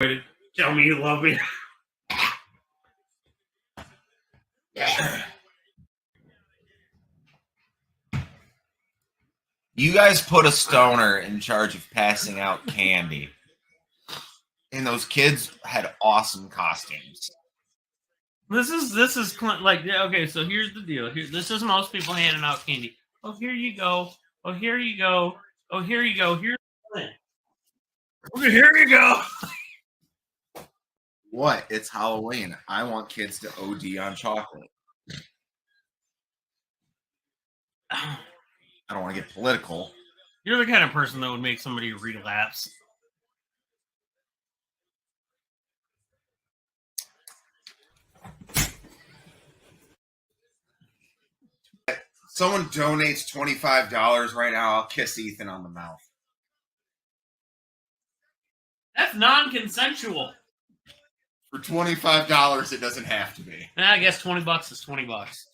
Tell me you love me. You guys put a stoner in charge of passing out candy. And those kids had awesome costumes. This is like, okay, so here's the deal. This is most people handing out candy. Oh, here you go. Oh, here you go. Oh, here you go. Here's okay, here you go. What? It's Halloween. I want kids to OD on chocolate. I don't want to get political. You're the kind of person that would make somebody relapse. Someone donates $25 right now, I'll kiss Ethan on the mouth. That's non-consensual. For $25, it doesn't have to be. I guess $20 is $20.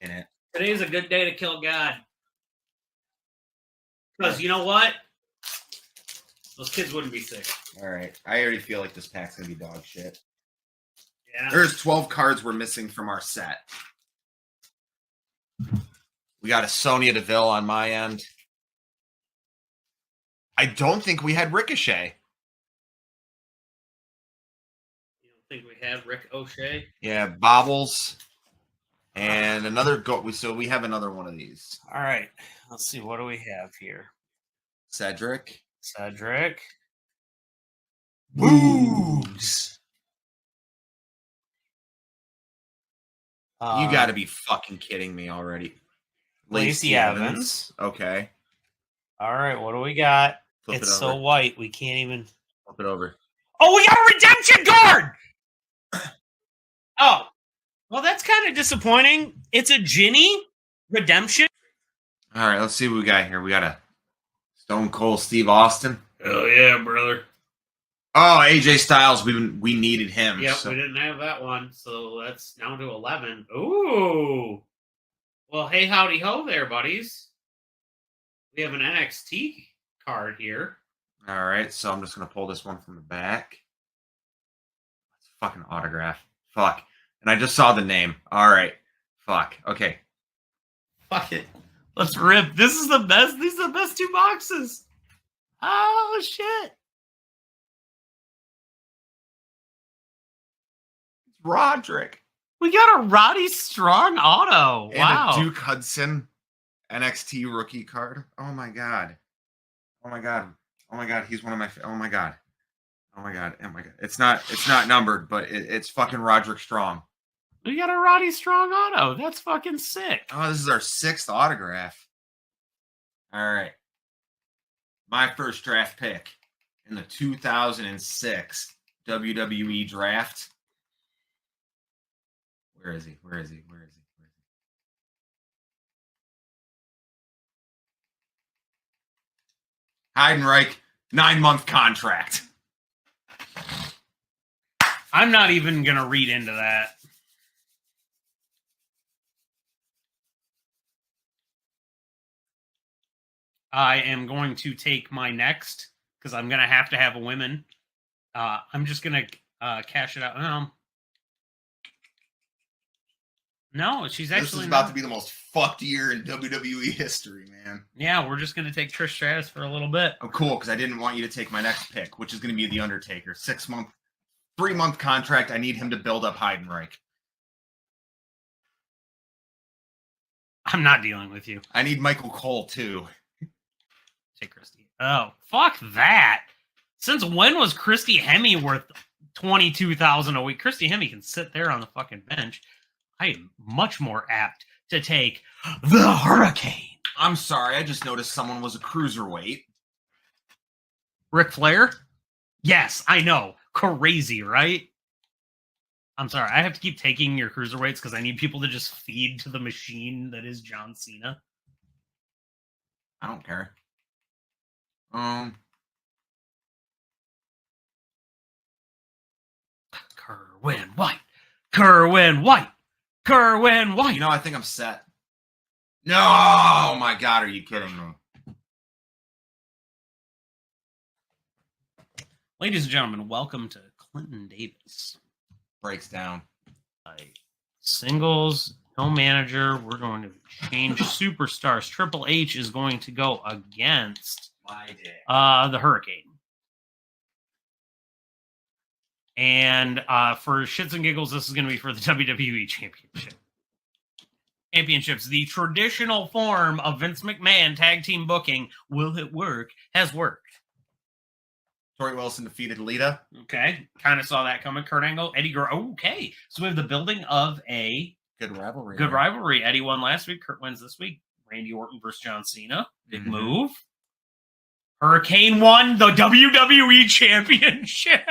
In it. Today's a good day to kill God. Because you know what? Those kids wouldn't be sick. All right. I already feel like this pack's going to be dog shit. Yeah. There's 12 cards we're missing from our set. We got a Sonya Deville on my end. I don't think we had Ricochet. You don't think we had Rick O'Shea? Yeah, Bobbles. And another go. So we have another one of these. All right. Let's see. What do we have here? Cedric. Boogs. You got to be fucking kidding me already. Lacey Evans. Okay. All right. What do we got? Flip it's it so over. white. We can't even. Flip it over. Oh, we got a redemption card. Oh. Well, that's kind of disappointing. It's a Ginny redemption. All right. Let's see what we got here. We got a Stone Cold Steve Austin. Hell yeah, brother. Oh, AJ Styles. We needed him. Yep, so. we didn't have that one, so that's down to 11. Ooh. Well, hey, howdy ho there, buddies. We have an NXT card here. All right, so I'm just going to pull this one from the back. It's a fucking autograph. Fuck. And I just saw the name. All right. Fuck. Okay. Fuck it. Let's rip. This is the best. These are the best two boxes. Oh, shit. Roderick. We got a Roddy Strong auto. And wow. a Duke Hudson NXT rookie card. Oh my god. Oh my god. Oh my god. He's one of my. Oh my god. Oh my god. Oh my god. It's not numbered, but it's fucking Roderick Strong. We got a Roddy Strong auto. That's fucking sick. Oh, this is our 6th autograph. All right. My first draft pick in the 2006 WWE draft. Where is he? Heidenreich, 9-month contract. I'm not even going to read into that. I am going to take my next because I'm going to have a women. I'm just going to cash it out. No, she's actually. This is about to be the most fucked year in WWE history, man. Yeah, we're just going to take Trish Stratus for a little bit. Oh, cool, because I didn't want you to take my next pick, which is going to be The Undertaker. 3-month contract. I need him to build up Heidenreich. I'm not dealing with you. I need Michael Cole, too. Take Christy. Oh, fuck that. Since when was Christy Hemme worth $22,000 a week? Christy Hemme can sit there on the fucking bench. I am much more apt to take the Hurricane. I'm sorry, I just noticed someone was a cruiserweight. Ric Flair? Yes, I know. Crazy, right? I'm sorry, I have to keep taking your cruiserweights because I need people to just feed to the machine that is John Cena. I don't care. Kerwin White. Kerwin White. Kerwin White. You know, I think I'm set. No! Oh my god, are you kidding me? Ladies and gentlemen, welcome to Clinton Davis. Breaks down. Singles, no manager. We're going to change superstars. Triple H is going to go against the Hurricane. And for shits and giggles, this is going to be for the WWE Championships. The traditional form of Vince McMahon tag team booking, will it work, has worked. Tori Wilson defeated Lita. Okay. Kind of saw that coming. Kurt Angle, Eddie Guerrero. Okay. So we have the building of a good rivalry. Good rivalry. Eddie won last week. Kurt wins this week. Randy Orton versus John Cena. Big move. Hurricane won the WWE Championship.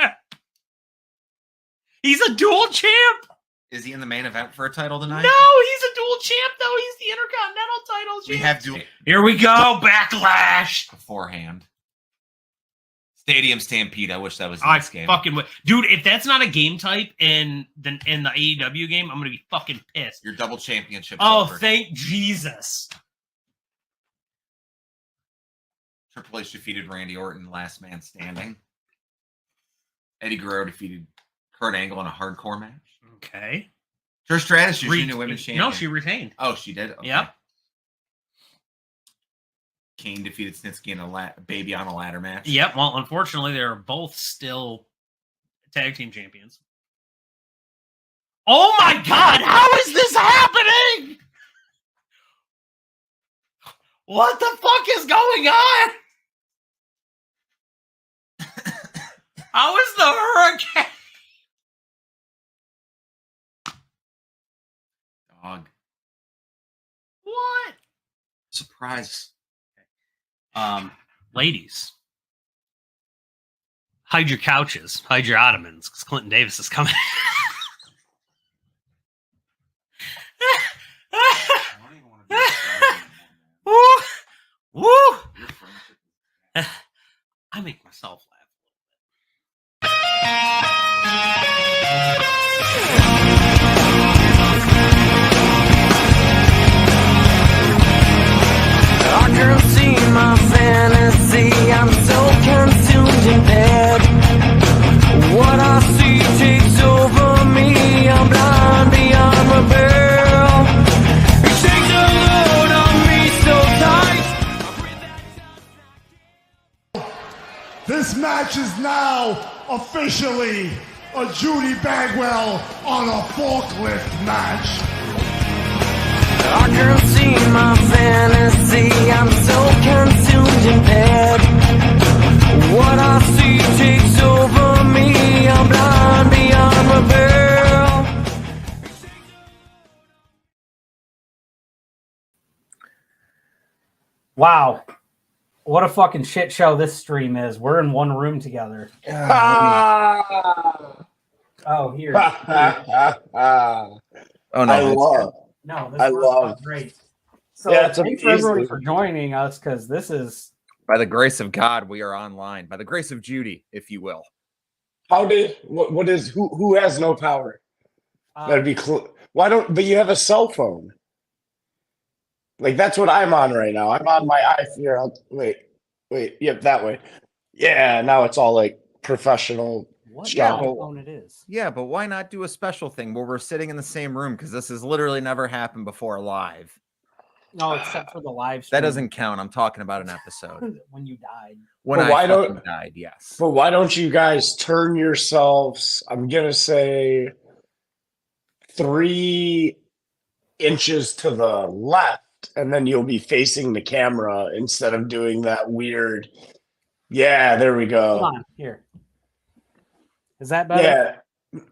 He's a dual champ. Is he in the main event for a title tonight? No, he's a dual champ, though. He's the Intercontinental title champ. We have dual. Here we go. Backlash. Beforehand. Stadium Stampede. I wish that was I this game. Fucking dude, if that's not a game type in the AEW game, I'm gonna be fucking pissed. Your double championship. Oh, over. thank Jesus. Triple H defeated Randy Orton, last man standing. Eddie Guerrero defeated Kurt Angle in a hardcore match. Okay. Her strategy, she knew women's champion. No, she retained. Oh, she did? Okay. Yep. Kane defeated Snitsky in a baby on a ladder match. Yep. Well, unfortunately, they're both still tag team champions. Oh my God! How is this happening? What the fuck is going on? How is the Hurricane? Dog. What? Surprise. Ladies, hide your couches, hide your ottomans, because Clinton Davis is coming. Woo! Woo! I make myself laugh. I can't see my fantasy, I'm so consumed in bed. What I see takes over me, I'm blind beyond repair. It takes a load on me so tight. This match is now officially a Judy Bagwell on a forklift match. I can't see my fantasy, I'm so consumed in bed. What I see takes over me, I'm blind beyond repair. Wow. What a fucking shit show this stream is. We're in one room together. Oh, here. Oh, no. No, this I works love- out great. So Yeah, it's thanks for everyone amazing. for joining us, because this is By the grace of God, we are online. By the grace of Judy, if you will. Who has no power? That'd be why don't, but you have a cell phone. Like, that's what I'm on right now. I'm on my iPhone. Here, wait. Yep, that way. Yeah, now it's all like professional. what Yeah. phone it is. Yeah, but why not do a special thing where we're sitting in the same room? Because this has literally never happened before live. No, except for the live stream. That doesn't count. I'm talking about an episode. when you died. When But I why don't- fucking died, yes. But why don't you guys turn yourselves, I'm going to say 3 inches to the left, and then you'll be facing the camera instead of doing that weird. Yeah, there we go. Hold on, here. Is that better? Yeah.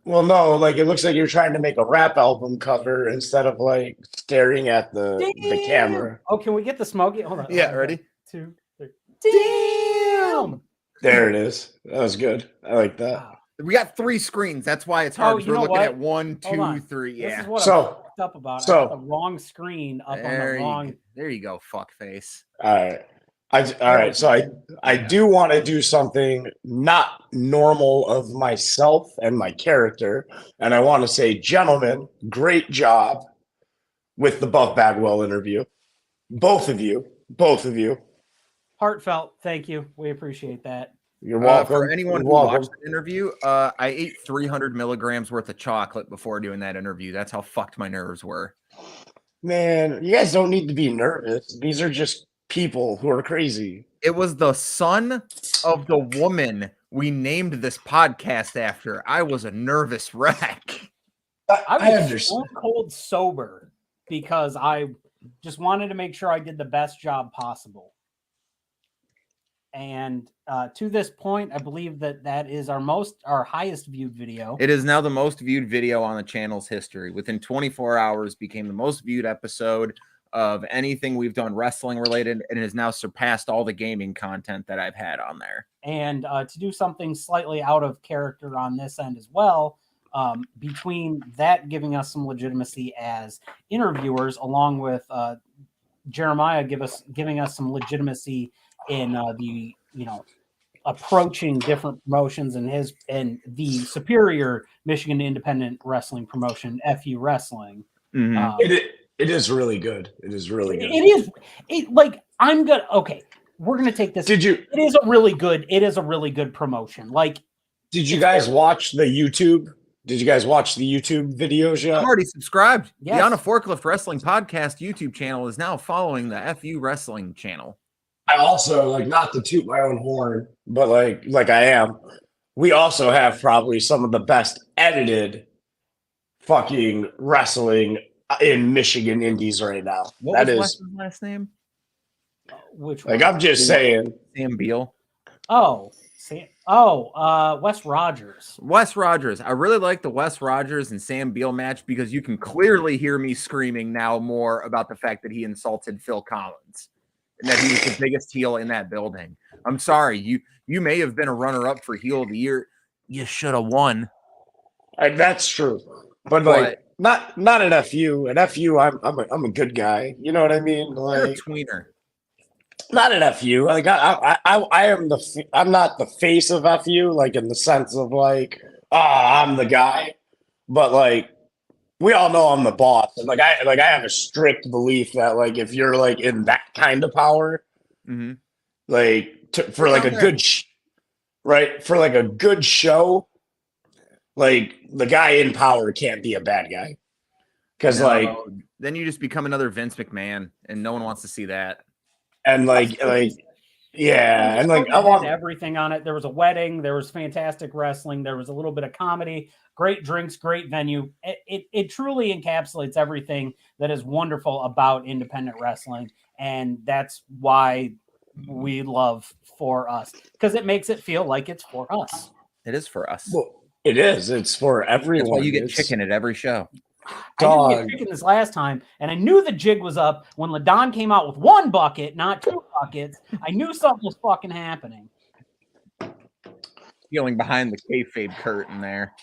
Well, no, like it looks like you're trying to make a rap album cover instead of like staring at the camera. Oh, can we get the smoky? Hold on. Yeah, hold on. ready? 2, 3. Damn! There it is. That was good. I like that. Wow. We got 3 screens. That's why it's hard. Oh, because you we're know looking what? at 1, Hold 2, on. 3. This Yeah. is what So- I'm fucked up about. I so- got the wrong screen up on There the wrong. you go, fuckface. All right. All right. So I do want to do something not normal of myself and my character. And I want to say, gentlemen, great job with the Buff Bagwell interview. Both of you. Heartfelt. Thank you. We appreciate that. You're welcome. For anyone You're who welcome. watched the interview, I ate 300 milligrams worth of chocolate before doing that interview. That's how fucked my nerves were. Man, you guys don't need to be nervous. These are just people who are crazy. It was the son of the woman we named this podcast after. I was a nervous wreck. I was understand. stone cold sober because I just wanted to make sure I did the best job possible. And to this point, I believe that is our highest viewed video. It is now the most viewed video on the channel's history. Within 24 hours, became the most viewed episode of anything we've done wrestling related, and it has now surpassed all the gaming content that I've had on there. And to do something slightly out of character on this end as well, between that giving us some legitimacy as interviewers, along with Jeremiah giving us some legitimacy in the approaching different promotions and the superior Michigan independent wrestling promotion, FU Wrestling. It is really good. It is really good. We're gonna take this. Did you? It is a really good promotion. Like, Did you guys watch the YouTube? Did you guys watch the YouTube videos yet? I'm already subscribed. Yes. The On a Forklift Wrestling Podcast YouTube channel is now following the FU Wrestling channel. I also not to toot my own horn, but like I am. We also have probably some of the best edited fucking wrestling in Michigan indies right now. What was Wes's last name? which one? I'm just saying. Sam Beal. Wes Rogers. Wes Rogers. I really like the Wes Rogers and Sam Beal match because you can clearly hear me screaming now more about the fact that he insulted Phil Collins and that he was the biggest heel in that building. I'm sorry. You may have been a runner-up for heel of the year. You should have won. That's true. But not an FU. An FU, I'm a good guy. You know what I mean? You're a tweener. Not an FU. I'm not the face of FU, in the sense of I'm the guy. But we all know I'm the boss. And I have a strict belief that if you're in that kind of power, mm-hmm. For a good show, the guy in power can't be a bad guy. Because then you just become another Vince McMahon, and no one wants to see that. And I want everything on it. There was a wedding, there was fantastic wrestling, there was a little bit of comedy, great drinks, great venue. It truly encapsulates everything that is wonderful about independent wrestling, and that's why we love For Us, because it makes it feel like it's for us. It is for us. Well, it is. It's for everyone. That's why you get chicken at every show. I didn't get chicken this last time, and I knew the jig was up when LaDon came out with one bucket, not two buckets. I knew something was fucking happening. Feeling behind the kayfabe curtain there.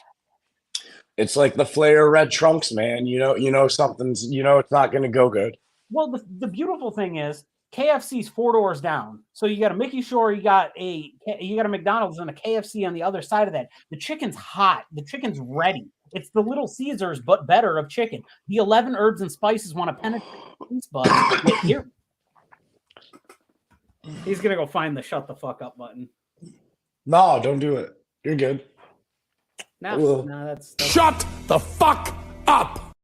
It's like the Flair red trunks, man. You know something's. It's not going to go good. Well, the beautiful thing is KFC's 4 doors down, so you got a Mickey Shore, you got a McDonald's, and a KFC on the other side of that. The chicken's hot. The chicken's ready. It's the Little Caesars, but better of chicken. The 11 herbs and spices want to penetrate the taste buds. Here. He's going to go find the shut the fuck up button. No, don't do it. You're good. No, that's Shut the fuck up.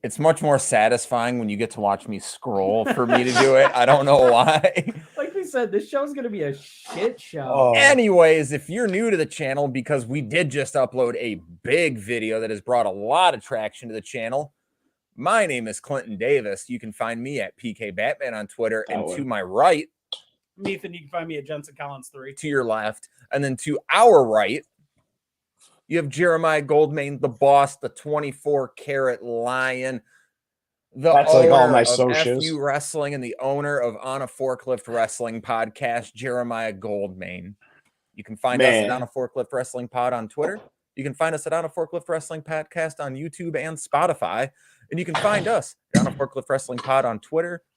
It's much more satisfying when you get to watch me scroll for me to do it. I don't know why. Like we said, this show's going to be a shit show. Oh. Anyways, if you're new to the channel, because we did just upload a big video that has brought a lot of traction to the channel, my name is Clinton Davis. You can find me at PK Batman on Twitter. And to my right, Ethan, you can find me at Jensen Collins 3. To your left. And then to our right, you have Jeremiah Goldmain, the boss, the 24-karat lion, That's owner all my of socials. FU Wrestling and the owner of On a Forklift Wrestling Podcast, Jeremiah Goldmain. You can find us at On a Forklift Wrestling Pod on Twitter. You can find us at On a Forklift Wrestling Podcast on YouTube and Spotify. And you can find us at On a Forklift Wrestling Pod on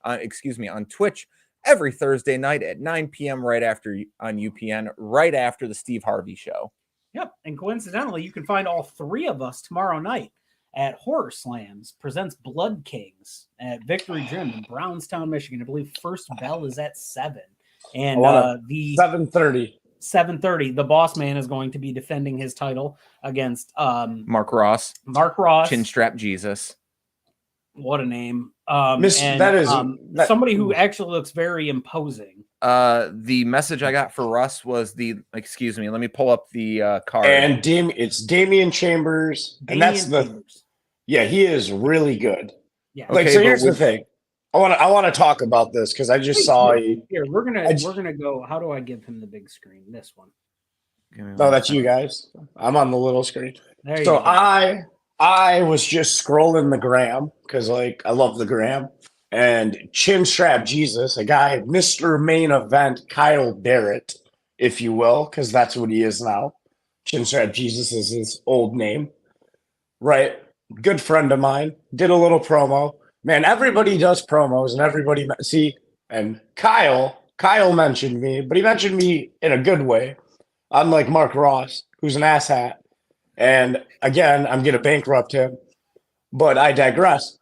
on Twitch every Thursday night at 9 p.m. right after on UPN, right after the Steve Harvey show. Yep, and coincidentally, you can find all 3 of us tomorrow night at HorrorSlams presents Blood Kings at Victory Gym in Brownstown, Michigan. I believe first bell is at 7. And the 7:30. 7:30, the Boss Man is going to be defending his title against Mark Ross, Chinstrap Jesus. What a name. Somebody who actually looks very imposing. The message I got for Russ was excuse me, let me pull up the card. And it's Damian Chambers. And that's Chambers. Yeah, he is really good. Yeah. Like, so here's the thing. I want to talk about this because I just saw you. Here, we're gonna go. How do I give him the big screen? This one. No, that's you guys. I'm on the little screen. There you so go. I was just scrolling the gram because like I love the gram. And Chinstrap Jesus, a guy, Mr. Main Event, Kyle Barrett, if you will, because that's what he is now. Chinstrap Jesus is his old name. Right. Good friend of mine. Did a little promo. Man, everybody does promos and everybody and Kyle mentioned me, but he mentioned me in a good way. Unlike Mark Ross, who's an asshat. And again, I'm going to bankrupt him, but I digress.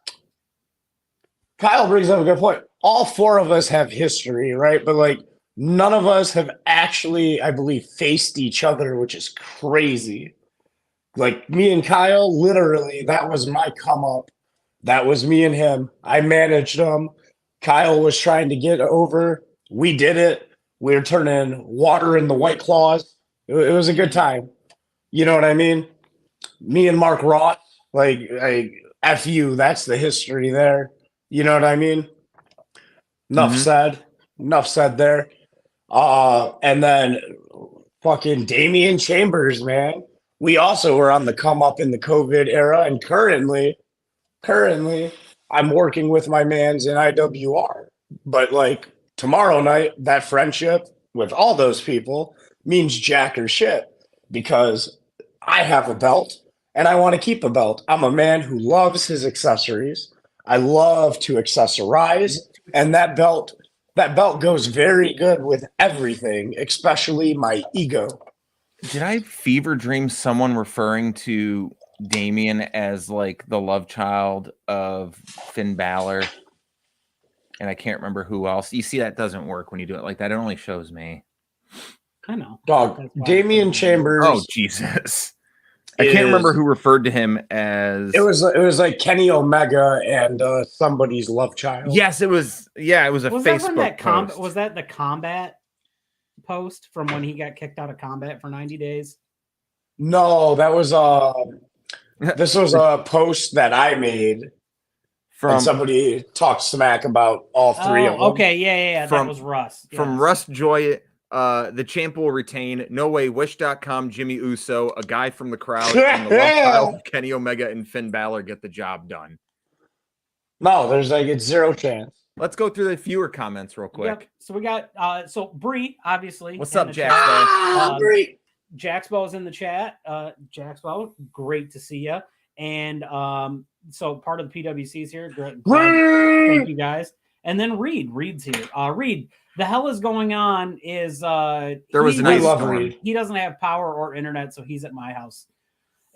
Kyle brings up a good point. All four of us have history, right? But like none of us have actually, I believe, faced each other, which is crazy. Like me and Kyle, literally, that was my come up. That was me and him. I managed him. Kyle was trying to get over. We did it. We were turning water in the White Claws. It was a good time. You know what I mean? Me and Mark Ross, like F you, that's the history there. You know what I mean? Enough said. Enough said there. And then fucking Damian Chambers, man. We also were on the come up in the COVID era, and currently I'm working with my mans in IWR. But like tomorrow night, that friendship with all those people means jack or shit because I have a belt and I want to keep a belt. I'm a man who loves his accessories. I love to accessorize, and that belt goes very good with everything, especially my ego. Did I fever dream someone referring to Damian as like the love child of Finn Balor? And I can't remember who else. You see, that doesn't work when you do it like that. It only shows me. I know. Dog, Damian Chambers. Oh, Jesus. I can't remember who referred to him as. It was like Kenny Omega and somebody's love child. Yes, it was. Yeah, it was a Facebook post. Was that the combat post from when he got kicked out of combat for 90 days? No, that was this was a post that I made. From somebody talked smack about all three of them. Okay, yeah. That was Russ. Yes. From Russ Joy. The champ will retain. No way. Wish.com. Jimmy Uso, a guy from the crowd, and the love child of Kenny Omega and Finn Balor get the job done. No, it's zero chance. Let's go through the viewer comments real quick. Yep. So we got Bree, obviously. What's up, Jaxbo? Bree. Jaxbo's in the chat. Jaxbo, great to see you. And so part of the PWC's here. Thank you guys. And then Reed's here. Reed, the hell is going on is there was a nice storm. He doesn't have power or internet, so he's at my house.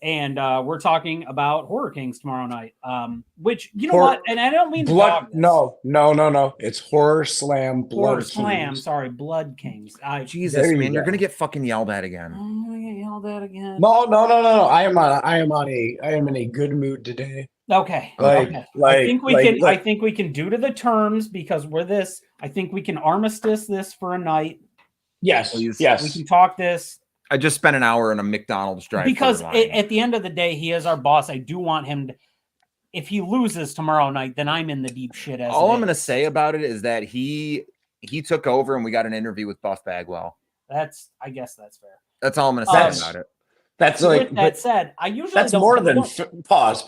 And we're talking about Horror Kings tomorrow night. Which, you know what? And I don't mean to dog this. No. It's HorrorSlam Blood Kings. Sorry, Blood Kings. Jesus, man, you're gonna get fucking yelled at again. I'm gonna get yelled at again. No. I am in a good mood today. Okay. I think we can do to the terms because we're this. I think we can armistice this for a night. Yes. Yes. We can talk this. I just spent an hour in a McDonald's drive. Because at the end of the day, he is our boss. I do want him to. If he loses tomorrow night, then I'm in the deep shit. All I'm going to say about it is that he took over and we got an interview with Buff Bagwell. I guess that's fair. That's all I'm going to say about it. That's like. With that said, I usually that's more than pause.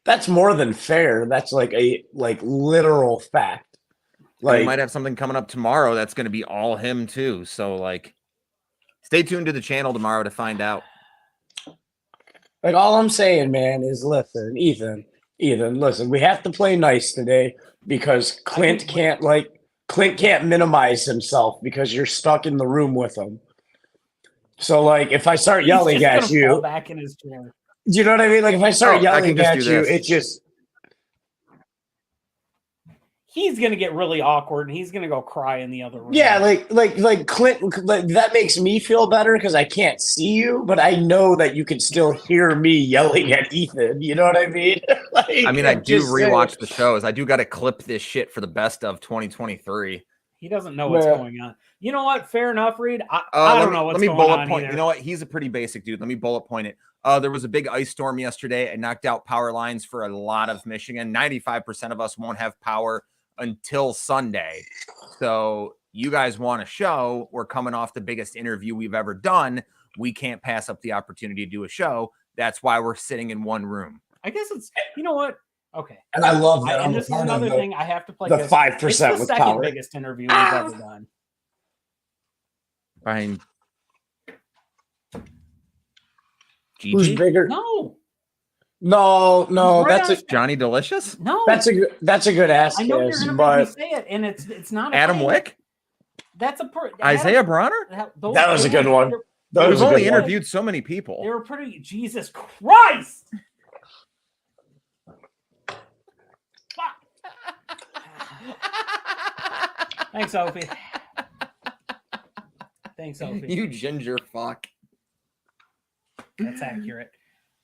That's more than fair. That's like a literal fact. Like, we might have something coming up tomorrow that's going to be all him too. So like, stay tuned to the channel tomorrow to find out. Like all I'm saying, man, is listen, Ethan, listen. We have to play nice today because Clint can't minimize himself because you're stuck in the room with him. So, like, if I start yelling at you, fall back in his chair. Do you know what I mean? Like, if I start yelling at you, it just he's gonna get really awkward and he's gonna go cry in the other room. Yeah, like Clinton, that makes me feel better because I can't see you, but I know that you can still hear me yelling at Ethan. You know what I mean? I mean, I do rewatch the shows. I do got to clip this shit for the best of 2023. He doesn't know what's going on. You know what? Fair enough, Reed. I don't know what's let me going bullet on point. either. You know what? He's a pretty basic dude. Let me bullet point it. There was a big ice storm yesterday. It knocked out power lines for a lot of Michigan. 95% of us won't have power until Sunday. So you guys want a show? We're coming off the biggest interview we've ever done. We can't pass up the opportunity to do a show. That's why we're sitting in one room. I guess it's, you know what? Okay. And I love that. And this is another thing I have to play. The 5% it's the with second power. biggest interview we've ever done. Behind Who's Gigi? bigger? No, Right that's on. Johnny Delicious? No, that's a good ass I know you're kiss, gonna make but me say it, and it's not Adam Wick? That's a Isaiah Bronner? that was a good one. That We've was a only good one. interviewed so many people. They were pretty. Jesus Christ! Thanks, Sophie. Thanks, Sophie. You ginger fuck. That's accurate.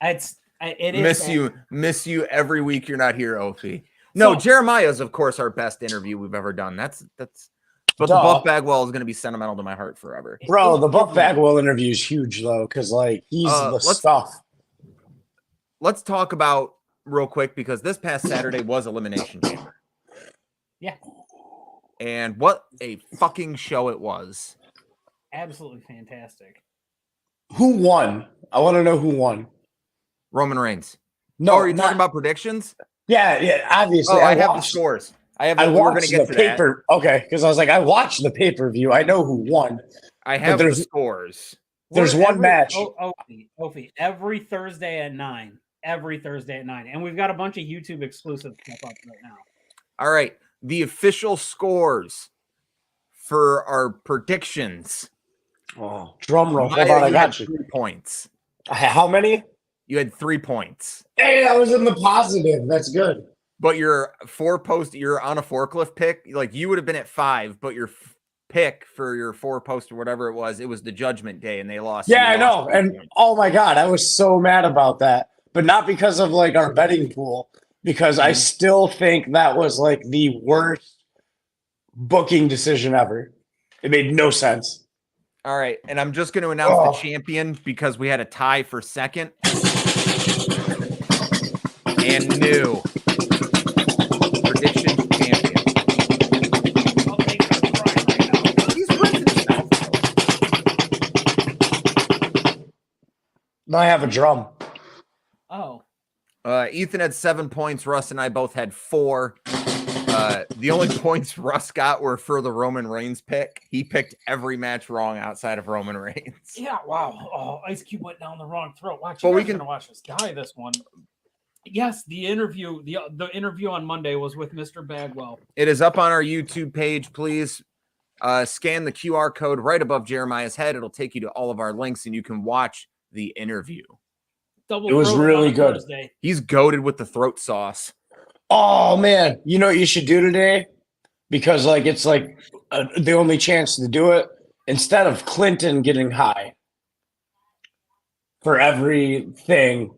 It is. Miss you every week you're not here, Opie. No, So- Jeremiah's of course our best interview we've ever done. But the Duh. Buff Bagwell is going to be sentimental to my heart forever. Bro, the Buff Bagwell interview is huge though, because like he's the stuff. Let's talk about real quick because this past Saturday was Elimination Chamber. Yeah. And what a fucking show it was. Absolutely fantastic. Who won? I want to know who won. Roman Reigns. No, Oh, are you not- talking about predictions? Yeah, obviously. Oh, I have the watched- scores. I I we're going watched to get the to that. paper. Okay, because I was like, I watched the pay-per-view. I know who won. I have the there's- scores. There's We're one match. Opie, every Thursday at 9. Every Thursday at 9. And we've got a bunch of YouTube exclusive stuff up right now. All right. The official scores for our predictions. Oh, drum roll. Hold Maya, on, I you got had you. 3 points. How many? You had 3 points. Hey, I was in the positive. That's good. But your you're on a forklift pick, like you would have been at 5, but your pick for your 4-post or whatever it was the Judgment Day and they lost. Yeah, I You know. lost 3 And points. oh my god, I was so mad about that. But not because of like our betting pool, because I still think that was like the worst booking decision ever. It made no sense. All right, and I'm just going to announce the champion because we had a tie for second. And new prediction champion. He's rinsing his mouth. Now I have a drum. Oh. Ethan had 7 points. Russ and I both had 4. The only points Russ got were for the Roman Reigns pick. He picked every match wrong outside of Roman Reigns. Yeah, wow. Oh, Ice Cube went down the wrong throat. Watch, But you we guys are can- gonna watch this guy. This one. Yes, the interview. The interview on Monday was with Mr. Bagwell. It is up on our YouTube page. Please scan the QR code right above Jeremiah's head. It'll take you to all of our links, and you can watch the interview. Double It was throat really on a good. Thursday. He's goated with the throat sauce. Oh man, you know what you should do today? Because like it's like the only chance to do it. Instead of Clinton getting high for everything,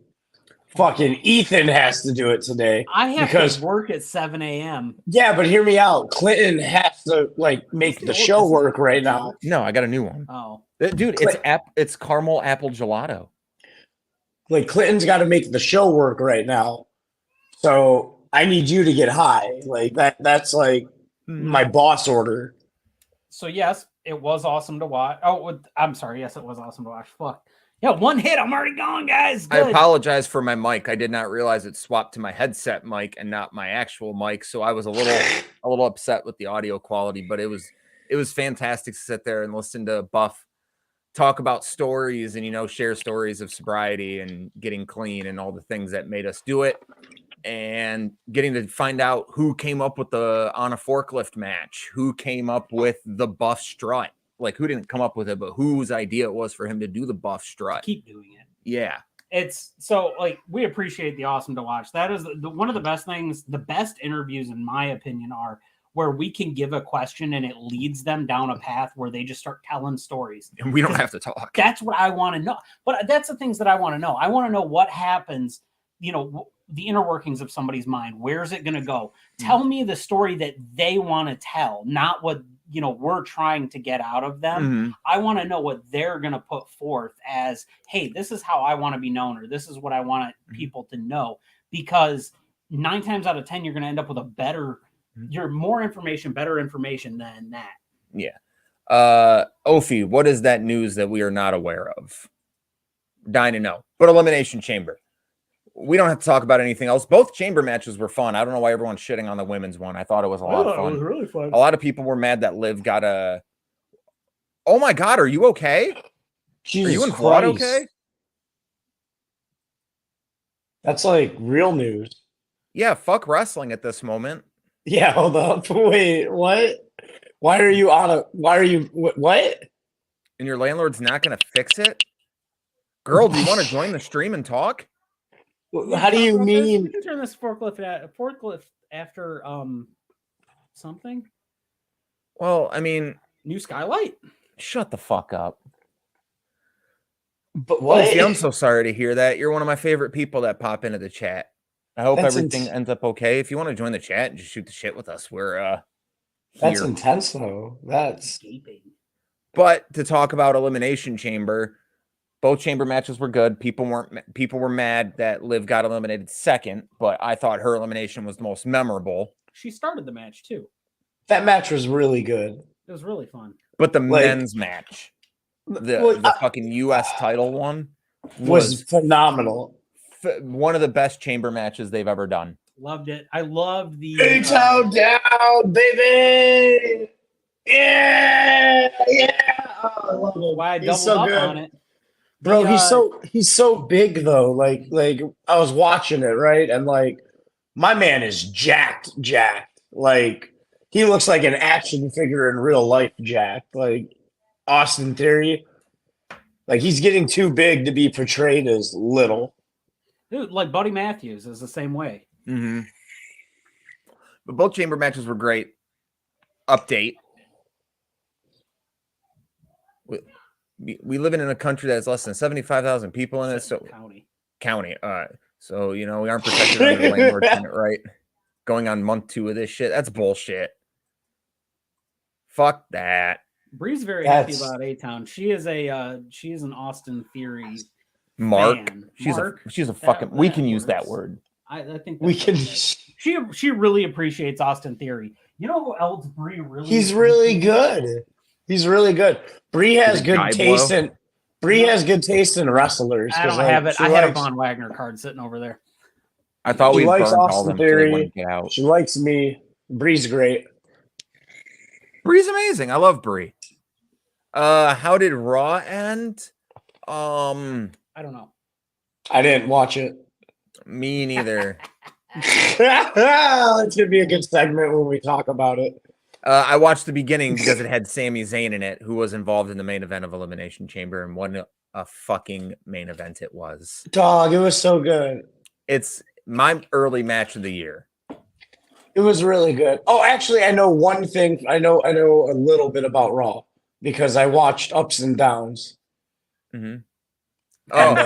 fucking Ethan has to do it today. I have Because- to work at 7 a.m. Yeah, but hear me out. Clinton has to like make the show work right now. No, I got a new one. Oh, Dude, it's caramel apple gelato. Like Clinton's got to make the show work right now. So I need you to get high. Like that's like my boss order. so yes, it was awesome to watch. Oh, I'm sorry. Yes, it was awesome to watch. Fuck. Yeah, one hit. I'm already gone, guys. I Good. apologize for my mic. I did not realize it swapped to my headset mic and not my actual mic, so I was a little upset with the audio quality. But it was fantastic to sit there and listen to Buff talk about stories and share stories of sobriety and getting clean and all the things that made us do it, and getting to find out who came up with the on a forklift match, who came up with the Buff strut. Like, who didn't come up with it, but whose idea it was for him to do the Buff strut. Keep doing it. Yeah. it's so like we appreciate the awesome to watch. That is one of the best things. The best interviews, in my opinion, are where we can give a question and it leads them down a path where they just start telling stories. And we don't have to talk. That's what I want to know. But that's the things that I want to know. I want to know what happens, the inner workings of somebody's mind. Where's it going to go? Tell me the story that they want to tell, not what we're trying to get out of them. I want to know what they're going to put forth as, hey, this is how I want to be known, or this is what I want people to know. Because 9 times out of 10, you're going to end up with a better, more information, better information than that. Yeah. Ophi, what is that news that we are not aware of? Dying to know. But Elimination Chamber. We don't have to talk about anything else. Both chamber matches were fun. I don't know why everyone's shitting on the women's one. I thought it was a lot of fun. It was really fun. A lot of people were mad that Liv got a... Oh my God, are you okay? Jesus are you in Christ. quad okay? That's like real news. Yeah, fuck wrestling at this moment. Yeah, hold up. Wait, what? What? And your landlord's not going to fix it? Girl, do you want to join the stream and talk? How do you mean? We can turn this forklift after something. Well, I mean, new skylight. Shut the fuck up. But what? Ophi, I'm so sorry to hear that. You're one of my favorite people that pop into the chat. I hope everything ends up okay. If you want to join the chat and just shoot the shit with us, we're That's here. intense though. That's But to talk about Elimination Chamber, both chamber matches were good. People were mad that Liv got eliminated second, but I thought her elimination was the most memorable. She started the match too. That match was really good. It was really fun. But the men's match, the fucking US title one, was phenomenal. One of the best chamber matches they've ever done. Loved it. I loved the H-Town down, baby. Yeah. Oh, I love him. Why I He's doubled so up good. on it. Bro, he's so big though. Like I was watching it, right? And like my man is jacked. Like he looks like an action figure in real life, jacked. Like Austin Theory. Like he's getting too big to be portrayed as little. Dude, like Buddy Matthews is the same way. Mm-hmm. But both chamber matches were great. Update. We live in a country that has less than 75,000 people in it. So county. So we aren't protected under the landlord tenant, right? Going on month 2 of this shit. That's bullshit. Fuck that. Bree's very happy about A-Town. She is an Austin Theory Mark. fan. She's a fucking. We can use that word. I think we can. She really appreciates Austin Theory. You know who else Bree really? He's really good. He's really good. Bree has good taste in. Bree has good taste in wrestlers. I don't have it. I had a Von Wagner card sitting over there. I thought we likes burned all Austin them so they Theory. wouldn't get out. She likes me. Bree's great. Bree's amazing. I love Bree. How did Raw end? I don't know. I didn't watch it. Me neither. It's gonna be a good segment when we talk about it. I watched the beginning because it had Sami Zayn in it, who was involved in the main event of Elimination Chamber, and what a fucking main event it was. Dog, it was so good. It's my early match of the year. It was really good. Oh, actually, I know one thing. I know a little bit about Raw because I watched Ups and Downs. Mm-hmm. And,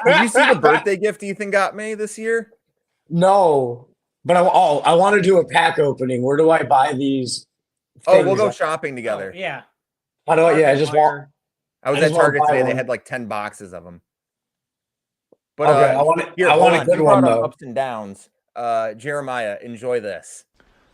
did you see the birthday gift Ethan got me this year? No, but I want to do a pack opening. Where do I buy these? Oh, we'll go shopping together. Oh, yeah. How do I? Yeah, I just want. I was at Target today. They had like 10 boxes of them. But okay, I want a good one though. Ups and Downs. Jeremiah, enjoy this.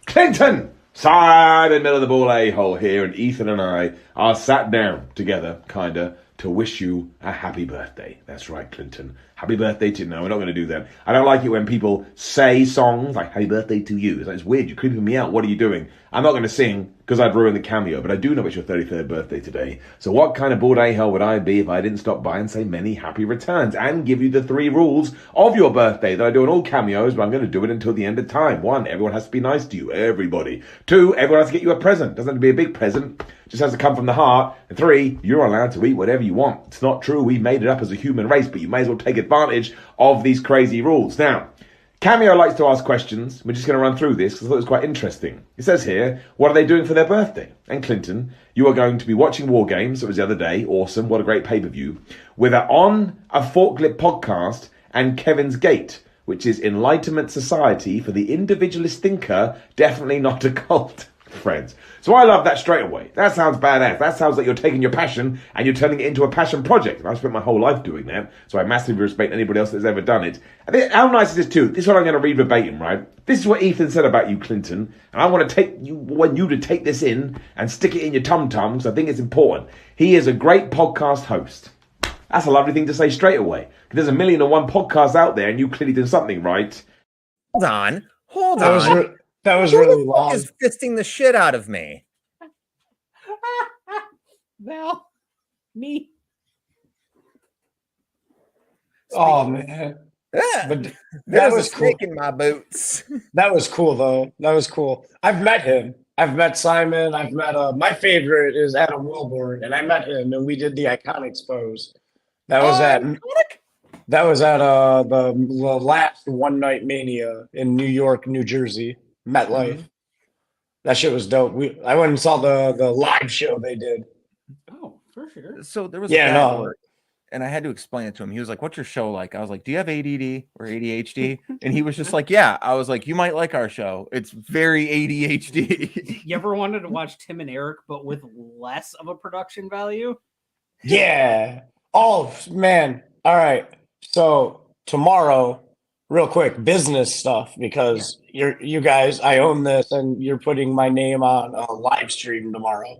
Clinton, side and middle of the ball a-hole here, and Ethan and I are sat down together, kinda, to wish you a happy birthday. That's right, Clinton. Happy birthday to... No, we're not going to do that. I don't like it when people say songs like, happy birthday to you. It's weird. You're creeping me out. What are you doing? I'm not going to sing because I'd ruined the cameo, but I do know it's your 33rd birthday today. So what kind of bored a-hole would I be if I didn't stop by and say many happy returns and give you the 3 rules of your birthday that I do on all cameos, but I'm going to do it until the end of time. 1, everyone has to be nice to you, everybody. 2, everyone has to get you a present. Doesn't have to be a big present, just has to come from the heart. And 3, you're allowed to eat whatever you want. It's not true, we made it up as a human race, but you may as well take advantage of these crazy rules. Now, Cameo likes to ask questions. We're just going to run through this because I thought it was quite interesting. It says here, what are they doing for their birthday? And Clinton, you are going to be watching War Games. It was the other day. Awesome. What a great pay-per-view. With On a Forklift podcast and Kevin's Gate, which is Enlightenment Society for the Individualist Thinker, definitely not a cult. Friends. So I love that straight away. That sounds badass. That sounds like you're taking your passion and you're turning it into a passion project. And I've spent my whole life doing that, so I massively respect anybody else that's ever done it. And how nice is this too? This is what I'm going to read verbatim, right? This is what Ethan said about you, Clinton, and I want you to take this in and stick it in your tum-tum because I think it's important. He is a great podcast host. That's a lovely thing to say straight away. There's 1,000,001 podcasts out there, and you clearly did something right. Hold on. That was Who really the fuck long. is fisting the shit out of me? Val, me. Oh man, Yeah, but that that was was cool. in my boots. That was cool though. That was cool. I've met him. I've met Simon. I've met my favorite is Adam Wilborn, and I met him, and we did the Iconics pose. That was at the last One Night Mania in New York, New Jersey, MetLife. Mm-hmm. That shit was dope. I went and saw the live show they did. Oh, for sure. So there was Yeah, a guy no. at work, and I had to explain it to him. He was like, "What's your show like?" I was like, "Do you have ADD or ADHD?" And he was just like, "Yeah." I was like, "You might like our show. It's very ADHD." You ever wanted to watch Tim and Eric, but with less of a production value? Yeah. Oh man. All right. So tomorrow, real quick, business stuff because you guys, I own this, and you're putting my name on a live stream tomorrow.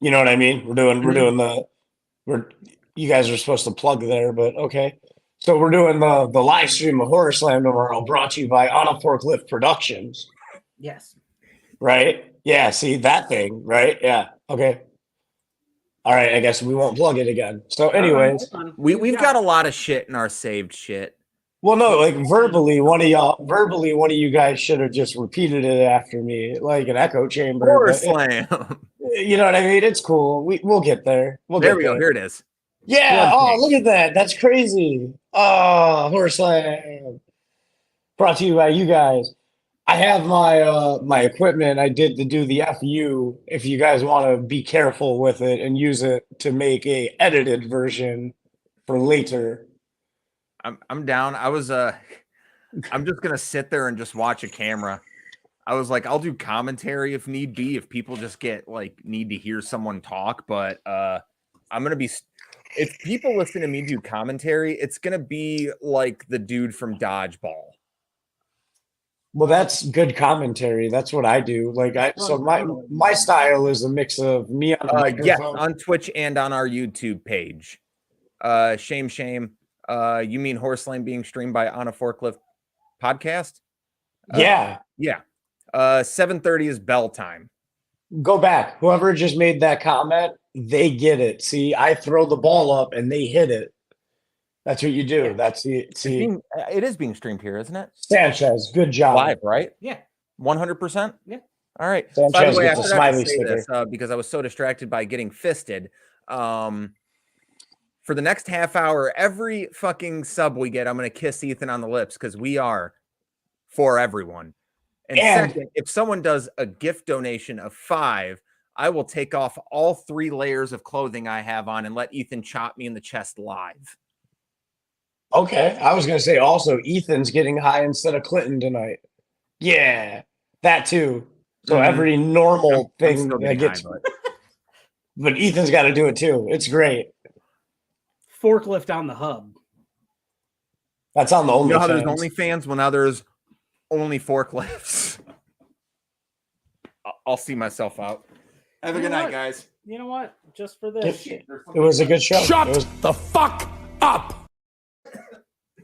You know what I mean? You guys are supposed to plug there, but okay. So we're doing the live stream of HorrorSlam tomorrow, brought to you by On a Forklift Productions. Yes. Right? Yeah. See that thing, right? Yeah. Okay. All right. I guess we won't plug it again. So, anyways, We've got a lot of shit in our saved shit. well, no, like verbally, one of you guys should have just repeated it after me, like an echo chamber. Horror but slam. you know what I mean? It's cool. We'll get there. There we go. Here it is. Yeah. Blood Oh, Kings. look at that. That's crazy. Oh, HorrorSlam. Brought to you by you guys. I have my equipment. I did to do the FU. If you guys want to be careful with it and use it to make a edited version for later. I'm down. I'm just gonna sit there and just watch a camera. I was like, I'll do commentary if need be, if people just need to hear someone talk. But I'm gonna be. If people listen to me do commentary, it's gonna be like the dude from Dodgeball. Well, that's good commentary. That's what I do. So my style is a mix of me on the Yes, microphone. on Twitch and on our YouTube page. Shame. You mean HorrorSlam being streamed by On a Forklift podcast? Yeah. Yeah. 7:30 is bell time. Go back. Whoever just made that comment, they get it. See, I throw the ball up and they hit it. That's what you do. Yeah. That's it. See, It is being streamed here, isn't it? Sanchez, good job. Live, right? Yeah. 100%? Yeah. All right. Sanchez By the way, I gets a forgot to smiley say sticker. this because I was so distracted by getting fisted. For the next half hour, every fucking sub we get, I'm going to kiss Ethan on the lips because we are for everyone. And second, if someone does a gift donation of 5, I will take off all 3 layers of clothing I have on and let Ethan chop me in the chest live. Okay. I was going to say also, Ethan's getting high instead of Clinton tonight. Yeah, that too. So every normal I'm thing still that getting gets, high, but Ethan's got to do it too. It's great. Forklift on the hub. That's on the You know how there's OnlyFans. OnlyFans? Well, now there's only forklifts. I'll see myself out. Have a You good know night, what? guys. You know what? Just for this. It was a good show. Shut It was the fuck up!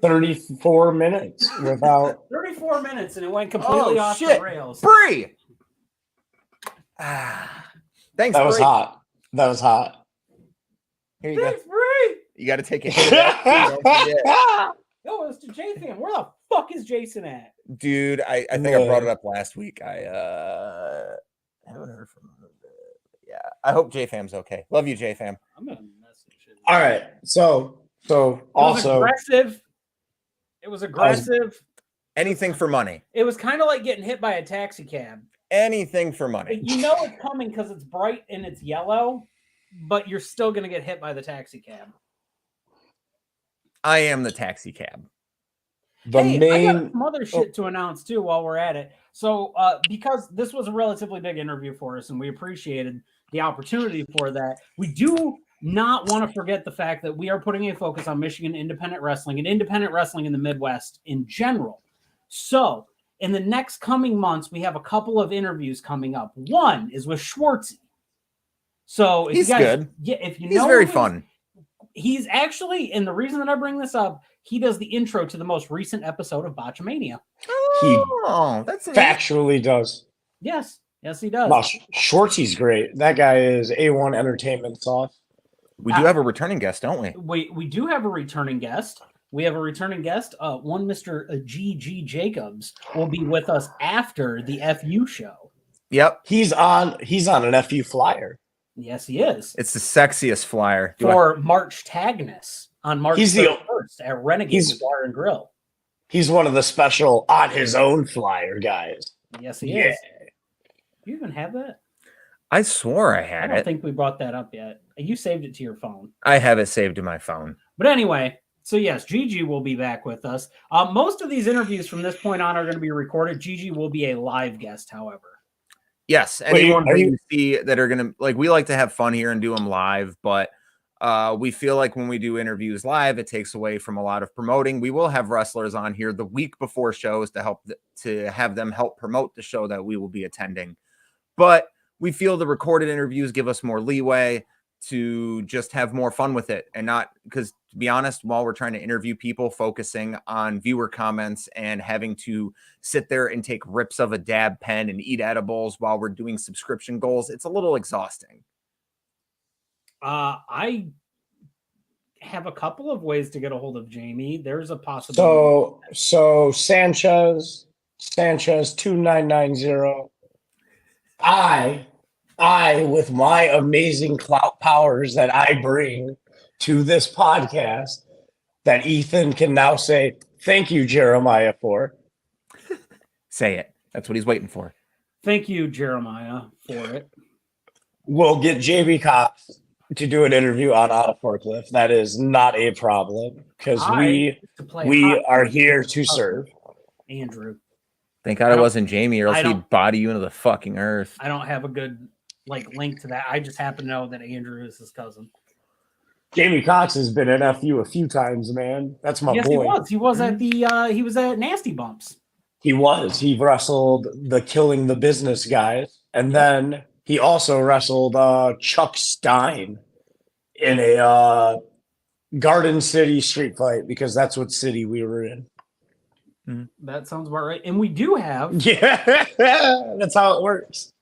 34 minutes without. 34 34 minutes and it went completely off shit. the rails. Bree! Thanks, That was Bree. hot. That was hot. Here you go. Thanks, Bree. You got to take a hit of that. Don't forget. Yo, Mr. J-Fam, where the fuck is Jason at? Dude, I think I brought it up last week. I haven't heard from him. Yeah, I hope J-Fam's okay. Love you, J-Fam. I'm gonna message him. All right. So also aggressive. It was aggressive. Anything for money. It was kind of like getting hit by a taxi cab. Anything for money. You know it's coming because it's bright and it's yellow, but you're still gonna get hit by the taxi cab. I am the taxi cab. the I got main some other shit to announce too while we're at it. So because this was a relatively big interview for us and we appreciated the opportunity for that, we do not want to forget the fact that we are putting a focus on Michigan independent wrestling and independent wrestling in the Midwest in general. So in the next coming months, we have a couple of interviews coming up. One is with Schwartzy. So if He's you guys, good. Yeah, if you He's know very him, fun. He's actually, and the reason that I bring this up, he does the intro to the most recent episode of Botchamania. Oh, that's neat. factually does. Yes, he does. No, Schwartzy's great. That guy is A1 entertainment sauce. We do have a returning guest, don't we? We do have a returning guest. We have a returning guest. One Mr. G.G. Jacobs will be with us after the FU show. Yep. He's on an FU flyer. Yes, he is. It's the sexiest flyer. For March Tagness on March 31st at Renegade Bar and Grill. He's one of the special on his own flyer guys. Yes, he is. You even have that? I swore I I had don't it. think we brought that up yet. You saved it to your phone. I have it saved to my phone. But anyway, so yes, Gigi will be back with us. Most of these interviews from this point on are going to be recorded. Gigi will be a live guest, however. Yes, anyone that you see that are gonna we like to have fun here and do them live, but we feel like when we do interviews live, it takes away from a lot of promoting. We will have wrestlers on here the week before shows to have them help promote the show that we will be attending. But we feel the recorded interviews give us more leeway to just have more fun with it, and not because, to be honest, while we're trying to interview people, focusing on viewer comments and having to sit there and take rips of a dab pen and eat edibles while we're doing subscription goals, it's a little exhausting. I have a couple of ways to get a hold of Jamie. There's a possibility. So Sanchez 2990. I, with my amazing clout powers that I bring to this podcast, that Ethan can now say, thank you, Jeremiah, for. Say it. That's what he's waiting for. Thank you, Jeremiah, for it. We'll get JB Cox to do an interview on a forklift. That is not a problem because we are here to serve. Andrew. Thank God it wasn't Jamie, or else he'd body you into the fucking earth. I don't have a good link to that. I just happen to know that Andrew is his cousin. Jamie Cox has been in FU a few times, man. That's my boy. He was at he was at Nasty Bumps. He wrestled the Killing the Business guys, and then he also wrestled Chuck Stein in a Garden City street fight, because that's what city we were in. That sounds about right. And we do have that's how it works.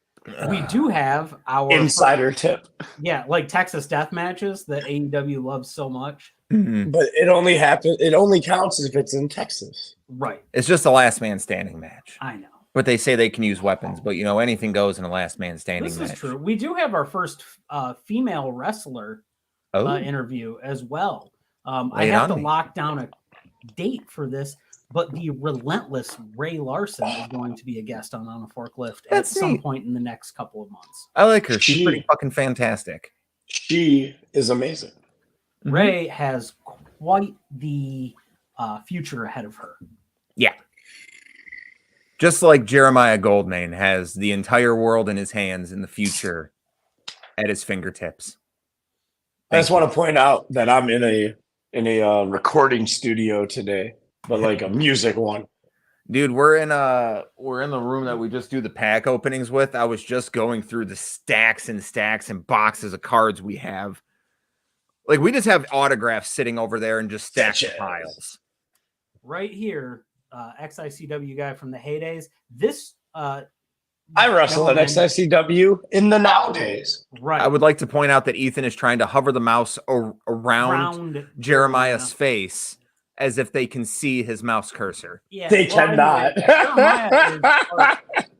We do have our insider tip. Yeah, like Texas death matches that AEW loves so much. But it only counts if it's in Texas. Right. It's just a last man standing match. I know. But they say they can use weapons, but anything goes in a last man standing match. This is true. We do have our first female wrestler interview as well. I have to lock down a date for this, but the relentless Ray Larson is going to be a guest on a forklift at some point in the next couple of months. I like her. She's pretty fucking fantastic. She is amazing. Ray has quite the future ahead of her. Yeah. Just like Jeremiah Goldmain has the entire world in his hands and the future at his fingertips. I just want to point out that I'm in a recording studio today, but like a music one. Dude, we're in the room that we just do the pack openings with. I was just going through the stacks and stacks and boxes of cards we have. Like, we just have autographs sitting over there and just stacked piles. Right here, XICW guy from the heydays. This I wrestle at gentleman- XICW in the nowadays. Right. I would like to point out that Ethan is trying to hover the mouse around Round Jeremiah's face as if they can see his mouse cursor. Yeah, They cannot. Jeremiah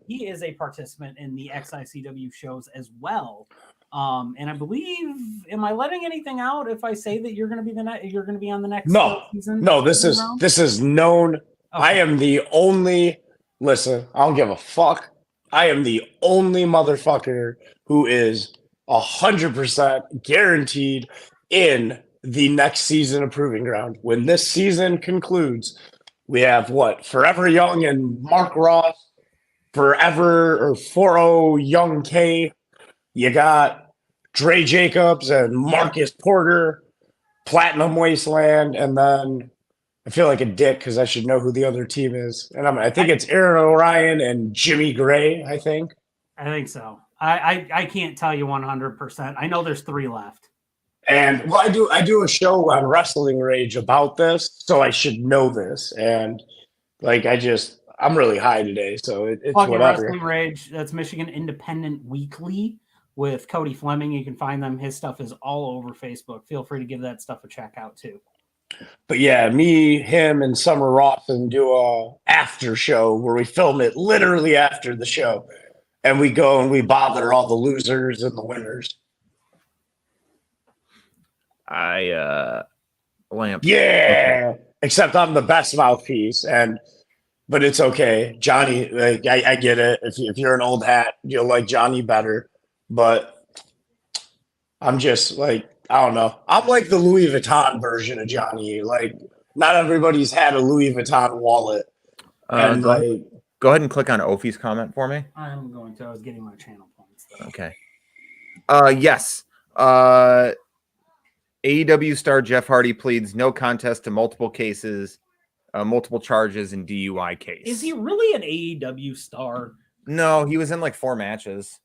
he is a participant in the XICW shows as well. And I believe, am I letting anything out if I say that you're going to be on the next season? No, this is known. Okay. I am the only. Listen, I don't give a fuck. I am the only motherfucker who is 100% guaranteed in the next season of Proving Ground. When this season concludes, we have what? Forever Young and Mark Ross, Forever or 40 Young K. You got Dre Jacobs and Marcus Porter, Platinum Wasteland, and then I feel like a dick because I should know who the other team is. And I think it's Aaron Orion and Jimmy Gray, I think. I think so. I can't tell you 100%. I know there's 3 left. And well, I do a show on Wrestling Rage about this, so I should know this. And like I'm really high today, so it's Fucking whatever. Wrestling Rage, that's Michigan Independent Weekly with Cody Fleming. You can find them. His stuff is all over Facebook. Feel free to give that stuff a check out too. But yeah, me, him, and Summer Rawson do a after show where we film it literally after the show, and we go and we bother all the losers and the winners. Lamp. Yeah, okay. Except I'm the best mouthpiece, but it's okay, Johnny. Like I get it. If you're an old hat, you'll like Johnny better. But I'm just like, I don't know. I'm like the Louis Vuitton version of Johnny. Like, not everybody's had a Louis Vuitton wallet. And go ahead and click on Ophie's comment for me. I'm going to. I was getting my channel points, though. Okay. Yes. AEW star Jeff Hardy pleads no contest to multiple cases, multiple charges in DUI case. Is he really an AEW star? No, he was in like 4 matches.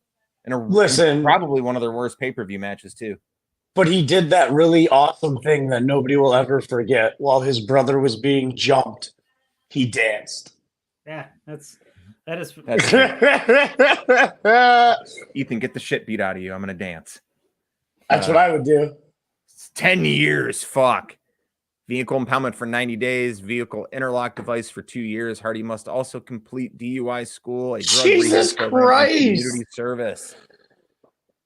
Listen, probably one of their worst pay-per-view matches too. But he did that really awesome thing that nobody will ever forget. While his brother was being jumped, he danced. Yeah, that's Ethan, get the shit beat out of you. I'm gonna dance. That's what I would do. 10 years. Fuck. Vehicle impoundment for 90 days. Vehicle interlock device for 2 years. Hardy must also complete DUI school, a drug Jesus rehab program, and Christ. community service.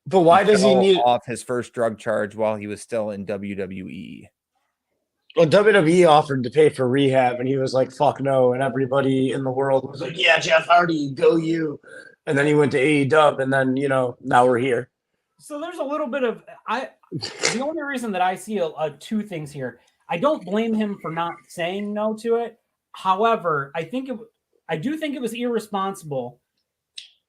But why does he need off his first drug charge while he was still in WWE? Well, WWE offered to pay for rehab, and he was like, "Fuck no!" And everybody in the world was like, "Yeah, Jeff Hardy, go you!" And then he went to AEW, and then now we're here. So there's a little bit of the only reason that I see 2 things here. I don't blame him for not saying no to it. However, I do think it was irresponsible.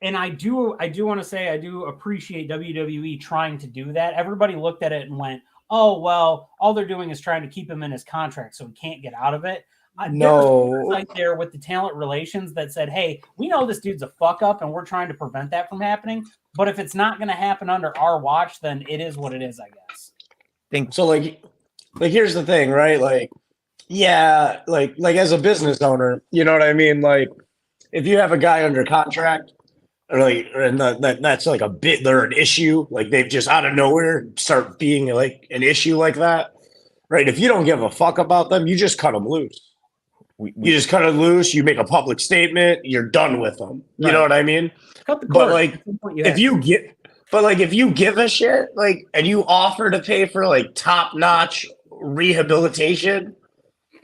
And I do want to say I do appreciate WWE trying to do that. Everybody looked at it and went, "Oh, well, all they're doing is trying to keep him in his contract so he can't get out of it." No. There's right there with the talent relations that said, "Hey, we know this dude's a fuck up and we're trying to prevent that from happening. But if it's not going to happen under our watch, then it is what it is, I guess." So like here's the thing, right? Like, yeah, like as a business owner, you know what I mean? Like, if you have a guy under contract, that's like a bit, they're an issue. Like they've just out of nowhere start being like an issue like that, right? If you don't give a fuck about them, you just cut them loose. You just cut them loose. You make a public statement. You're done with them. You know what I mean? Cut the cord. But like, if you give a shit, like, and you offer to pay for like top notch rehabilitation,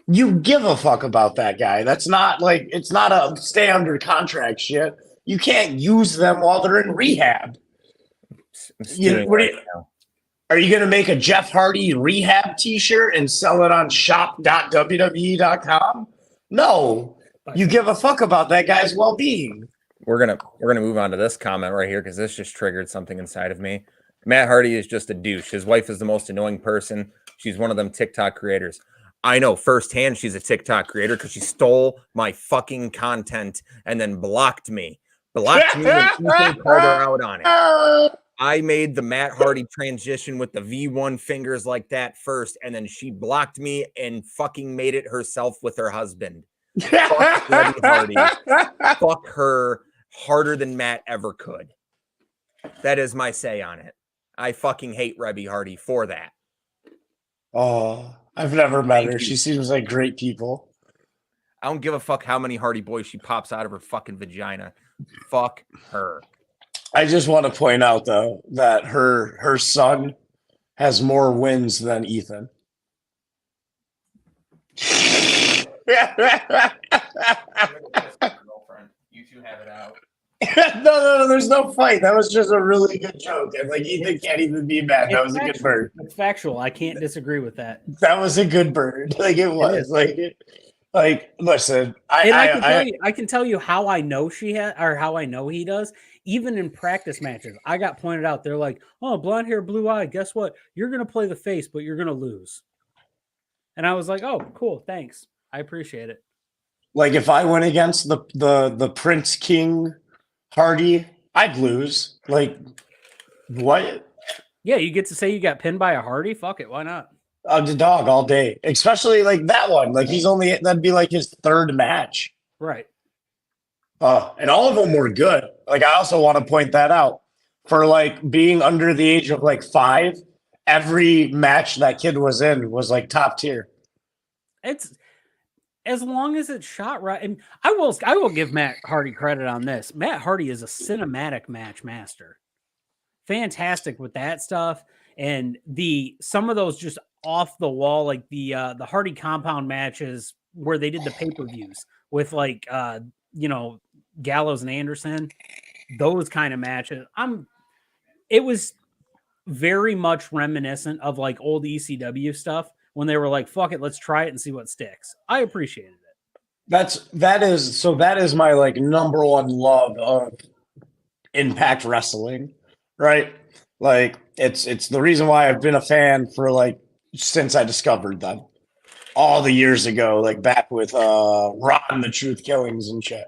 you give a fuck about that guy. That's not like, it's not a stay under contract shit. You can't use them while they're in rehab. Are you going to make a Jeff Hardy rehab t-shirt and sell it on shop.wwe.com? No. You give a fuck about that guy's well-being. We're gonna move on to this comment right here because this just triggered something inside of me. Matt Hardy is just a douche. His wife is the most annoying person. She's one of them TikTok creators. I know firsthand she's a TikTok creator because she stole my fucking content and then blocked me. Blocked me and Ethan called her out on it. I made the Matt Hardy transition with the V1 fingers like that first, and then she blocked me and fucking made it herself with her husband. Fuck Rebby Hardy. Fuck her harder than Matt ever could. That is my say on it. I fucking hate Rebby Hardy for that. Oh, I've never met Thank her. you. She seems like great people. I don't give a fuck how many Hardy Boys she pops out of her fucking vagina. Fuck her. I just want to point out though that her son has more wins than Ethan. Girlfriend, you two have it out. No, there's no fight. That was just a really good joke. And like Ethan can't even be mad. That was a good bird. It's factual. I can't disagree with that. That was a good bird. Like it was. Like listen, I can tell you how I know she had, or how I know he does. Even in practice matches, I got pointed out. They're like, "Oh, blonde hair, blue eye. Guess what? You're gonna play the face, but you're gonna lose." And I was like, "Oh, cool. Thanks. I appreciate it." like if I went against the Prince King Hardy, I'd lose. Like what? Yeah, you get to say you got pinned by a Hardy. Fuck it. Why not? The dog all day, especially like that one. Like that'd be like his third match. Right. And all of them were good. Like I also want to point that out for like being under the age of like 5. Every match that kid was in was like top tier. It's as long as it's shot right. And I will give Matt Hardy credit on this. Matt Hardy is a cinematic match master. Fantastic with that stuff. And some of those just off the wall, like the Hardy compound matches where they did the pay-per-views with like Gallows and Anderson, those kind of matches. It was very much reminiscent of like old ECW stuff when they were like, fuck it, let's try it and see what sticks. I appreciated it. That is my like number one love of Impact Wrestling, right? Like it's the reason why I've been a fan for like since I discovered them all the years ago, like back with Ron the Truth Killings and shit.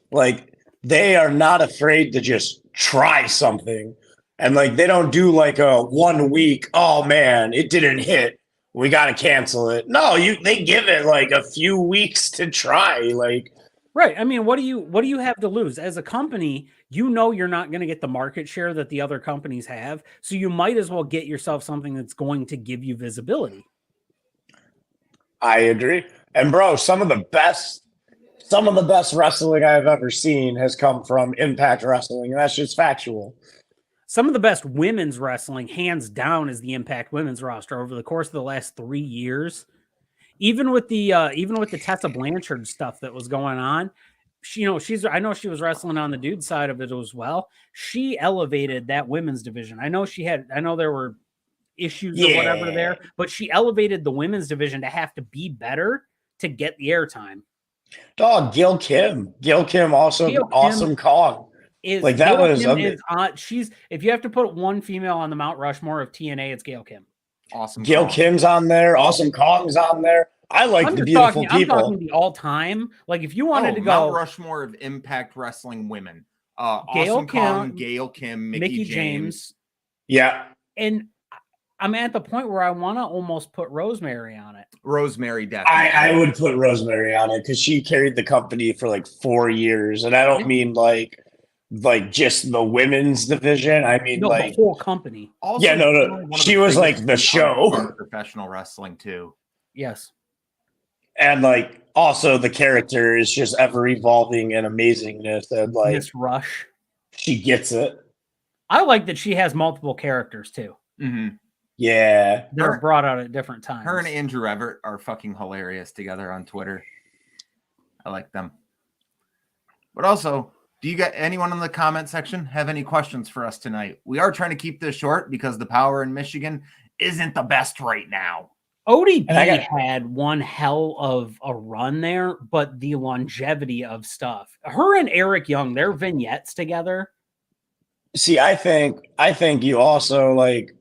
Like they are not afraid to just try something. And like they don't do like a 1 week, oh man, it didn't hit, we got to cancel it. No, they give it like a few weeks to try. Like right. I mean, what do you have to lose as a company? You know you're not going to get the market share that the other companies have, so you might as well get yourself something that's going to give you visibility. I agree. And bro, some of the best wrestling I've ever seen has come from Impact Wrestling, and that's just factual. Some of the best women's wrestling, hands down, is the Impact women's roster over the course of the last 3 years. Even with the Tessa Blanchard stuff that was going on, I know she was wrestling on the dude side of it as well. She elevated that women's division. I know there were issues or whatever there, but she elevated the women's division to have to be better to get the airtime. Dog, Gail Kim also awesome Kong. Like that was she's if you have to put one female on the Mount Rushmore of TNA, it's Gail Kim. Awesome. Gail Kim's on there. Awesome Kong's on there. I like the beautiful people. I'm talking the all time. Like if you wanted to go Mount Rushmore of Impact Wrestling women, Awesome Kong, Gail Kim, Mickey James. Yeah, and I'm at the point where I want to almost put Rosemary on it. Rosemary, definitely. I would put Rosemary on it because she carried the company for like 4 years, and I don't mean like just the women's division. I mean like the whole company. Also, she was like the show. Professional wrestling too. Yes. And like also the character is just ever evolving and amazingness, and like Miss Rush. She gets it. I like that she has multiple characters too. Mm-hmm. Yeah. They're brought out at different times. Her and Andrew Everett are fucking hilarious together on Twitter. I like them. But also, do you got anyone in the comment section have any questions for us tonight? We are trying to keep this short because the power in Michigan isn't the best right now. ODB had one hell of a run there, but the longevity of stuff. Her and Eric Young, their vignettes together. See, I think you also like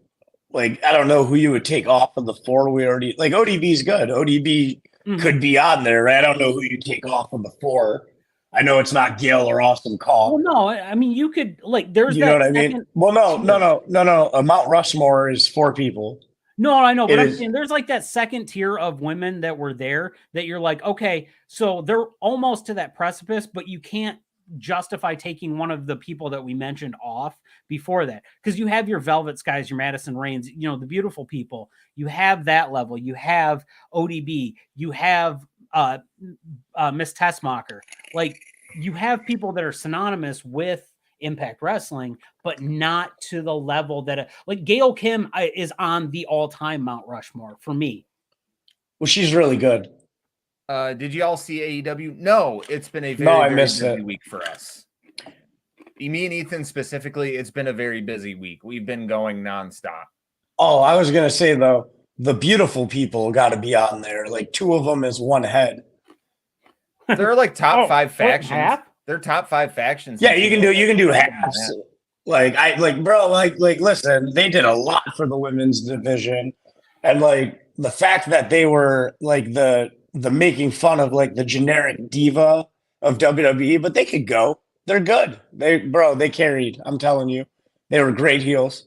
I don't know who you would take off of the 4. We already like ODB's good. ODB could be on there, right? I don't know who you take off of the 4. I know it's not Gil or Awesome Call. Well, no, I mean you could like there's you know what I mean. Well, no. Mount Rushmore is 4 people. No, I know, but I'm is- saying there's like that second tier of women that were there that you're like, okay, so they're almost to that precipice, but you can't justify taking one of the people that we mentioned off before that because you have your Velvet Skies, your Madison Rains, you know, the beautiful people. You have that level. You have ODB. You have Miss Tessmacher. Like you have people that are synonymous with Impact Wrestling, but not to the level that like Gail Kim is on the all-time Mount Rushmore for me. Well, she's really good. Did you all see AEW? No, it's been a No, I very missed busy it. week for us. Me and Ethan specifically, it's been a very busy week. We've been going nonstop. Oh, I was gonna say though, the beautiful people got to be on there. Like 2 of them is one head. They're like top 5 factions. Half? They're top 5 factions. Yeah, you can do halves. Like bro, like listen, they did a lot for the women's division, and like the fact that they were like the making fun of like the generic diva of WWE, but they could go. They're good. They carried. I'm telling you, they were great heels.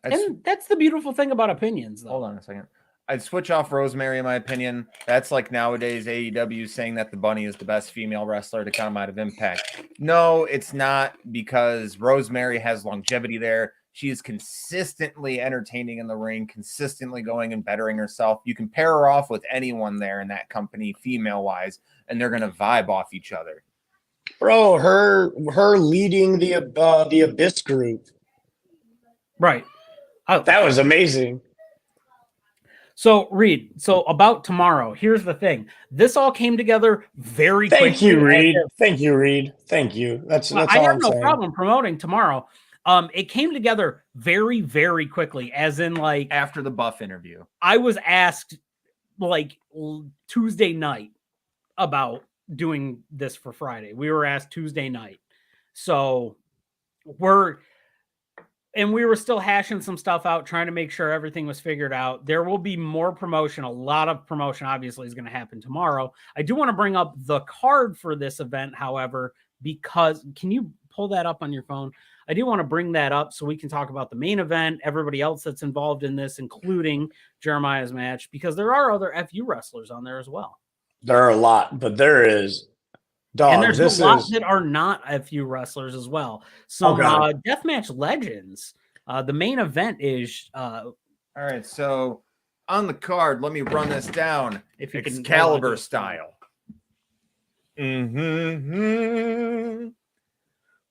And that's the beautiful thing about opinions, though. Hold on a second. I'd switch off Rosemary, in my opinion. That's like nowadays AEW saying that the Bunny is the best female wrestler to come out of Impact. No, it's not, because Rosemary has longevity there. She is consistently entertaining in the ring, consistently going and bettering herself. You can pair her off with anyone there in that company, female-wise, and they're going to vibe off each other. Bro, her leading the Abyss group. Right. That was amazing. So, Reed, so about tomorrow, here's the thing. This all came together very quickly. Thank you, Reed. Thank you, Reed. Thank you. That's I all have I'm no saying. problem promoting tomorrow. It came together very, very quickly, as in like after the Buff interview. I was asked like Tuesday night about doing this for Friday. We were asked Tuesday night. So we were still hashing some stuff out, trying to make sure everything was figured out. There will be more promotion. A lot of promotion obviously is going to happen tomorrow. I do want to bring up the card for this event, however, because can you pull that up on your phone? I do want to bring that up so we can talk about the main event, everybody else that's involved in this, including Jeremiah's match, because there are other FU wrestlers on there as well. There are a lot, but there is. Dog, and there's a lot that are not FU wrestlers as well. Some deathmatch legends. The main event is all right. So on the card, let me run this down. If you Excalibur style.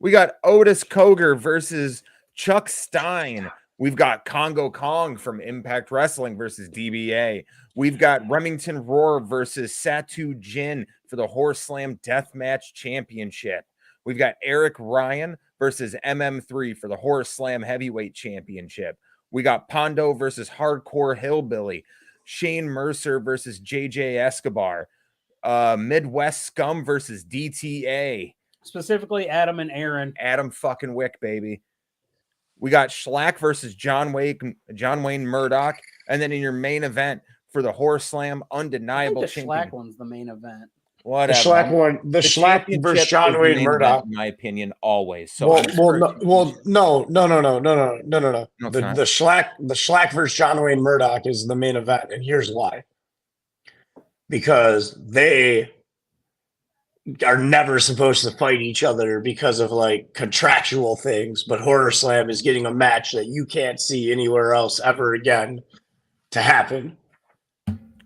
We got Otis Koger versus Chuck Stein. We've got Congo Kong from Impact Wrestling versus DBA. We've got Remington Roar versus Satu Jin for the HorrorSlam Deathmatch Championship. We've got Eric Ryan versus MM3 for the HorrorSlam Heavyweight Championship. We got Pondo versus Hardcore Hillbilly. Shane Mercer versus JJ Escobar. Midwest Scum versus DTA. Specifically Adam and Aaron. Adam fucking Wick, baby. We got Schlack versus John Wayne Murdoch. And then in your main event for the HorrorSlam Undeniable Champion. The Schlack one's the main event. Whatever. The Schlack versus John Wayne Murdoch, in my opinion, always. So no. The Schlack versus John Wayne Murdoch is the main event, and here's why. Because they are never supposed to fight each other because of like contractual things, but HorrorSlam is getting a match that you can't see anywhere else ever again to happen.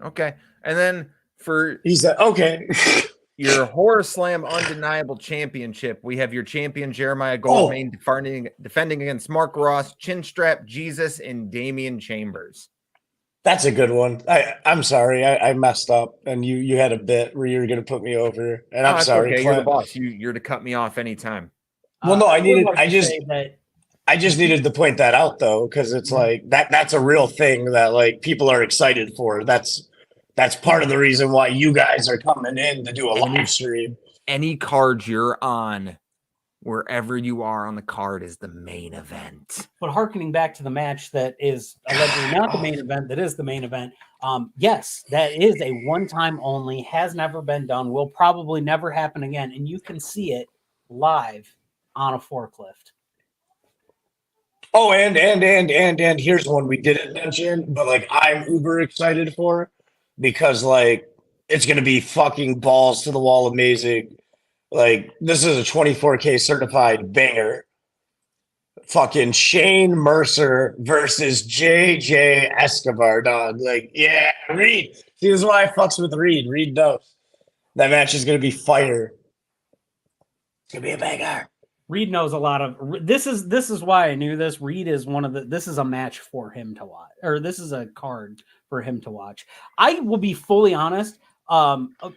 Okay, and then for okay. Your HorrorSlam Undeniable Championship, we have your champion Jeremiah Goldmain defending against Mark Ross, Chinstrap Jesus, and Damian Chambers. That's a good one. I'm sorry, I messed up, and you had a bit where you were going to put me over, and I'm sorry. Okay, you're the boss. You're to cut me off anytime. Well, no, I just needed to point that out though, because it's like that's a real thing that like people are excited for. That's part of the reason why you guys are coming in to do a live stream. Any card you're on, wherever you are on the card, is the main event. But hearkening back to the match that is allegedly not the main event, that is the main event. Yes, that is a one-time only, has never been done, will probably never happen again, and you can see it live on a forklift. Oh, and here's one we didn't mention, but like I'm uber excited for because like it's gonna be fucking balls to the wall amazing. Like this is a 24K certified banger. Fucking Shane Mercer versus JJ Escobar, dog. Like, yeah, Reed. See, this is why I fucks with Reed. Reed knows that match is gonna be fire. It's gonna be a banger. Reed knows a lot of this is why I knew this. Reed is one of the this is a match for him to watch, or this is a card for him to watch. I will be fully honest.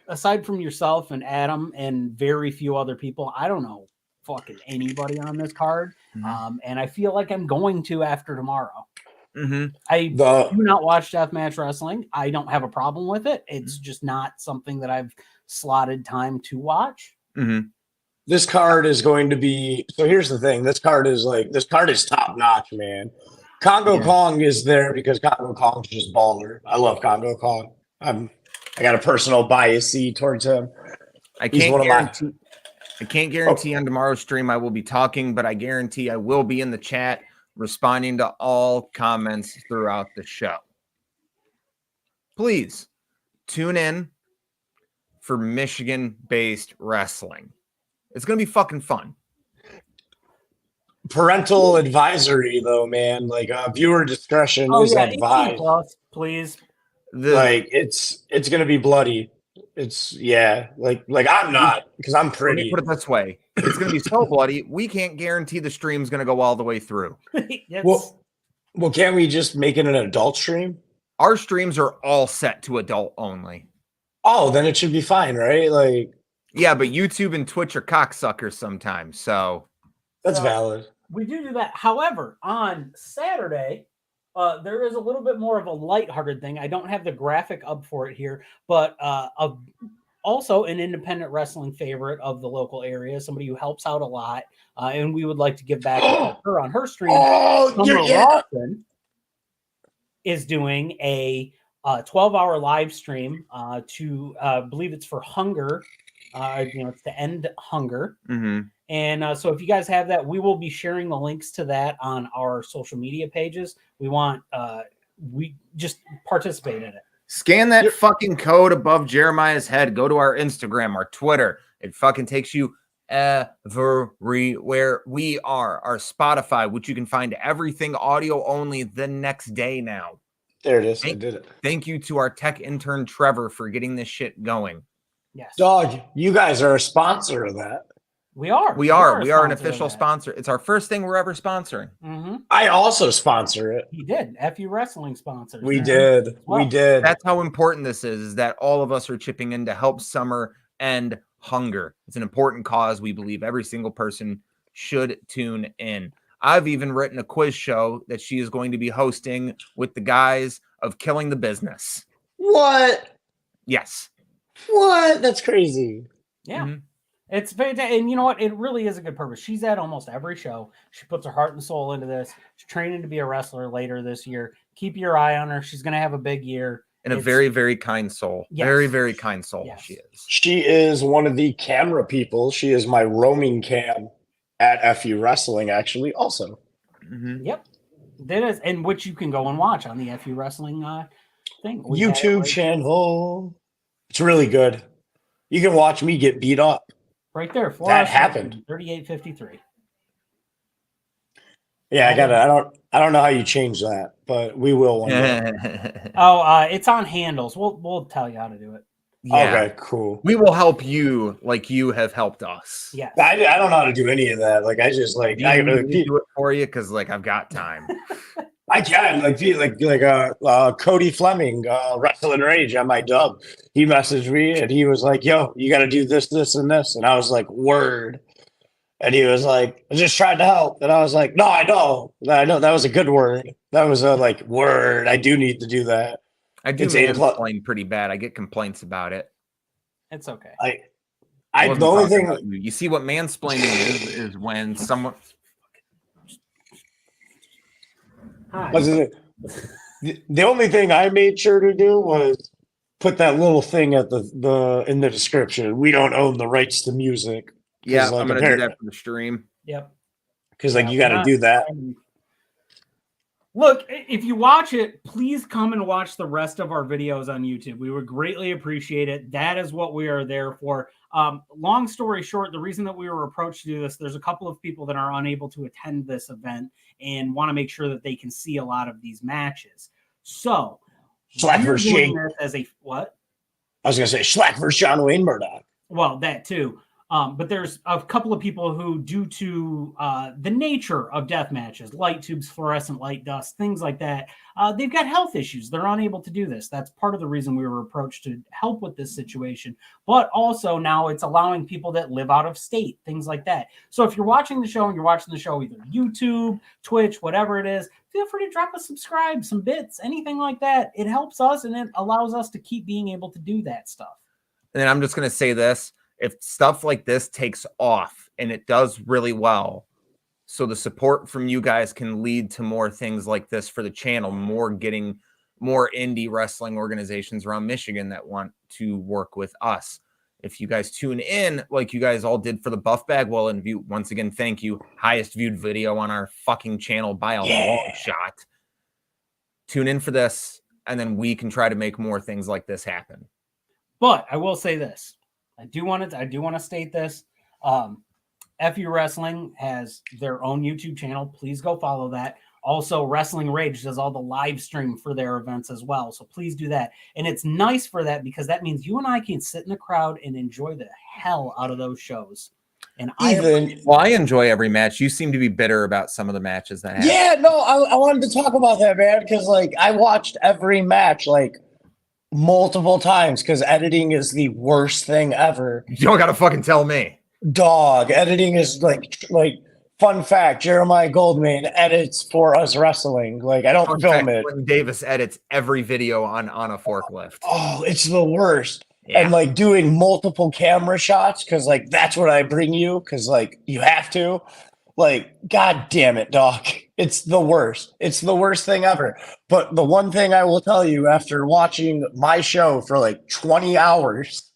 Aside from yourself and Adam and very few other people, I don't know fucking anybody on this card. And I feel like I'm going to after tomorrow. I do not watch deathmatch wrestling. I don't have a problem with it. It's just not something that I've slotted time to watch. This card is going to be, so here's the thing. This card is top notch, man. Congo Kong is there because Congo Kong's just baller. I love Congo Kong. I got a personal bias towards him. I can't guarantee on tomorrow's stream I will be talking, but I guarantee I will be in the chat responding to all comments throughout the show. Please tune in for Michigan-based wrestling. It's going to be fucking fun. Parental advisory, though, man. Like viewer discretion is advised. 18+, please. Like it's going to be bloody. It's like I'm not because I'm pretty. Let me put it this way: it's going to be so bloody. We can't guarantee the stream's going to go all the way through. Well, can't we just make it an adult stream? Our streams are all set to adult only. Oh, then it should be fine, right? Like, yeah, but YouTube and Twitch are cocksuckers sometimes, so that's valid. We do that. However, on Saturday, there is a little bit more of a lighthearted thing. I don't have the graphic up for it here, but also an independent wrestling favorite of the local area, somebody who helps out a lot, and we would like to give back to her on her stream. Rawson is doing a 12-hour live stream to believe it's for hunger. It's to end hunger. And so if you guys have that, we will be sharing the links to that on our social media pages. We want we just participate in it. Scan that fucking code above Jeremiah's head. Go to our Instagram, our Twitter. It fucking takes you everywhere we are. Our Spotify, which you can find everything audio only the next day now. There it is. I did it. Thank you to our tech intern Trevor for getting this shit going. Yes. Dog, you guys are a sponsor of that. We are. We are an official sponsor. It's our first thing we're ever sponsoring. I also sponsor it. He did. FU Wrestling sponsors. We did. Well, we did. That's how important this is that all of us are chipping in to help summer end hunger. It's an important cause. We believe every single person should tune in. I've even written a quiz show that she is going to be hosting with the guys of Killing the Business. What? Yes. What? That's crazy. Yeah. It's fantastic. And you know what? It really is a good purpose. She's at almost every show. She puts her heart and soul into this. She's training to be a wrestler later this year. Keep your eye on her. She's going to have a big year. And a very, very kind soul. Yes. Very, very kind soul. Yes. She is. She is one of the camera people. She is my roaming cam at FU Wrestling, actually, also. Yep. That is, and which you can go and watch on the FU Wrestling thing. YouTube channel. It's really good. You can watch me get beat up. Right there. That happened. 38:53. Yeah, I don't know how you change that, but we will one day. It's on handles. We'll tell you how to do it. Yeah. Okay, cool. We will help you like you have helped us. Yes. I don't know how to do any of that. Like I just like I do it for you because like I've got time. I can Cody Fleming, Wrestling Rage on my dub. He messaged me and he was like, "Yo, you got to do this, this, and this," and I was like, "Word." And he was like, "I just tried to help," and I was like, "No, I know that was a good word. That was a word. I do need to do that." I do mansplain pretty bad. I get complaints about it. It's okay. The only thing you see what mansplaining is when someone. The only thing I made sure to do was put that little thing at the in the description. We don't own the rights to music. Yeah, I'm gonna do that for the stream. Yep. Because you got to do that. Look, if you watch it, please come and watch the rest of our videos on YouTube. We would greatly appreciate it. That is what we are there for. Long story short, the reason that we were approached to do this, there's a couple of people that are unable to attend this event and want to make sure that they can see a lot of these matches. So, Slack we're versus doing Shane. this as a what? I was gonna say Slack versus John Wayne Murdoch. Well, that too. But there's a couple of people who, due to the nature of death matches, light tubes, fluorescent light dust, things like that, they've got health issues. They're unable to do this. That's part of the reason we were approached to help with this situation. But also now it's allowing people that live out of state, things like that. So if you're watching the show and you're watching the show either YouTube, Twitch, whatever it is, feel free to drop a subscribe, some bits, anything like that. It helps us and it allows us to keep being able to do that stuff. And then I'm just going to say this. If stuff like this takes off and it does really well, so the support from you guys can lead to more things like this for the channel, getting more indie wrestling organizations around Michigan that want to work with us. If you guys tune in like you guys all did for the Buff Bagwell interview, once again, thank you. Highest viewed video on our fucking channel by a long shot. Tune in for this, and then we can try to make more things like this happen. But I will say this. I do want to state this. FU Wrestling has their own YouTube channel. Please go follow that. Also, Wrestling Rage does all the live stream for their events as well. So please do that. And it's nice for that because that means you and I can sit in the crowd and enjoy the hell out of those shows. And I enjoy every match. You seem to be bitter about some of the matches that happen. Yeah, no, I wanted to talk about that, man, because like I watched every match like multiple times because editing is the worst thing ever. You don't gotta fucking tell me. Dog, editing is like fun fact, Jeremiah Goldman edits for us wrestling. Like I don't film it. Clinton Davis edits every video on a forklift. Oh, it's the worst. Yeah. And like doing multiple camera shots because like that's what I bring you because like you have to. Like, god damn it, dog. It's the worst. It's the worst thing ever. But the one thing I will tell you after watching my show for like 20 hours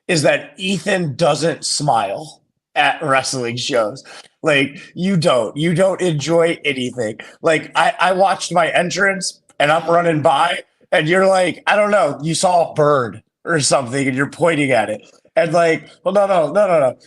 is that Ethan doesn't smile at wrestling shows. Like, you don't enjoy anything. Like, I watched my entrance and I'm running by and you're like, I don't know, you saw a bird or something and you're pointing at it. And like, well,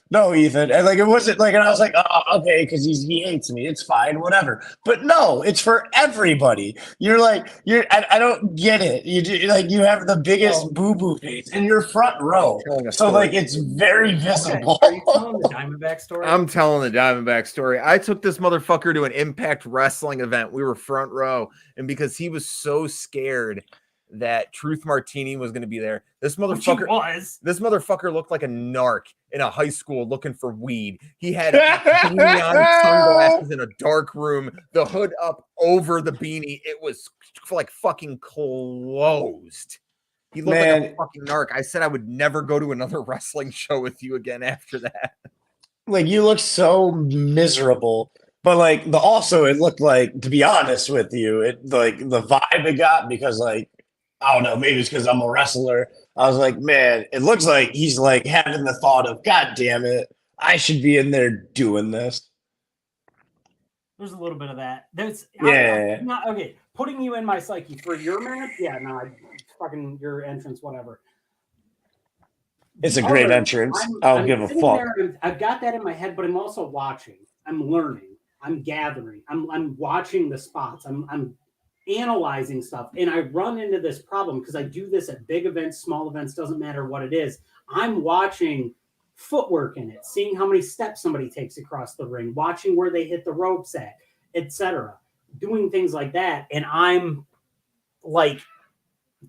no, Ethan. And like, it wasn't like, and I was like, oh, okay, because he hates me. It's fine, whatever. But no, it's for everybody. You're like, I don't get it. You have the biggest boo-boo face in your front row. So like, it's very visible. Okay. Are you telling the Diamondback story? I'm telling the Diamondback story. I took this motherfucker to an Impact Wrestling event. We were front row. And because he was so scared that Truth Martini was going to be there. This motherfucker looked like a narc in a high school looking for weed. He had neon sunglasses in a dark room, the hood up over the beanie. It was like fucking closed. He looked like a fucking narc. I said I would never go to another wrestling show with you again after that. Like, you look so miserable. But like it looked like, to be honest with you, it like the vibe it got because like, I don't know, maybe it's because I'm a wrestler. I was like, man, it looks like he's like having the thought of, God damn it, I should be in there doing this. There's a little bit of that. Okay. Putting you in my psyche for your match, fucking your entrance, whatever. It's a great entrance. I'll give a fuck. I've got that in my head, but I'm also watching. I'm learning. I'm gathering. I'm watching the spots. I'm analyzing stuff, and I run into this problem because I do this at big events, small events, doesn't matter what it is. I'm watching footwork in it, seeing how many steps somebody takes across the ring, watching where they hit the ropes at, etc. Doing things like that, and I'm like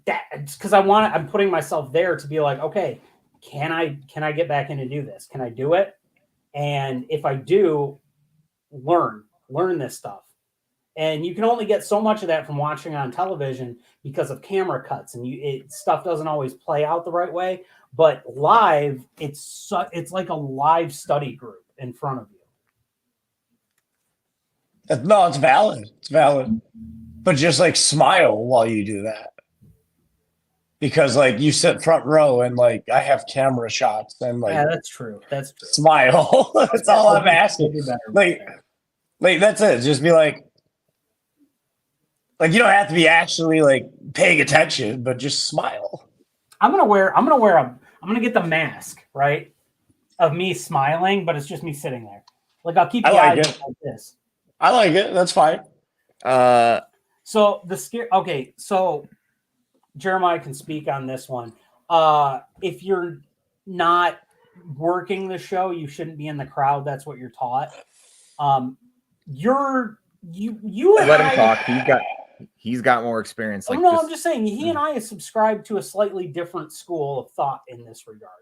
that because I'm putting myself there to be like, okay, can I get back in and do this? Can I do it? And if I do, learn this stuff. And you can only get so much of that from watching on television because of camera cuts, and stuff doesn't always play out the right way. But live, it's like a live study group in front of you. No, it's valid. It's valid. But just like smile while you do that, because like you sit front row and like I have camera shots and like that's true. Smile. That's all I'm asking. Like that's it. Just be like. Like you don't have to be actually like paying attention, but just smile. I'm gonna get the mask, right? Of me smiling, but it's just me sitting there. Like I'll keep the I like eyes it. like this. I like it. That's fine. So the scare. Okay, so Jeremiah can speak on this one. If you're not working the show, you shouldn't be in the crowd. That's what you're taught. You and Let him I, talk. He's got more experience. Like I'm just saying, he and I have subscribed to a slightly different school of thought in this regard.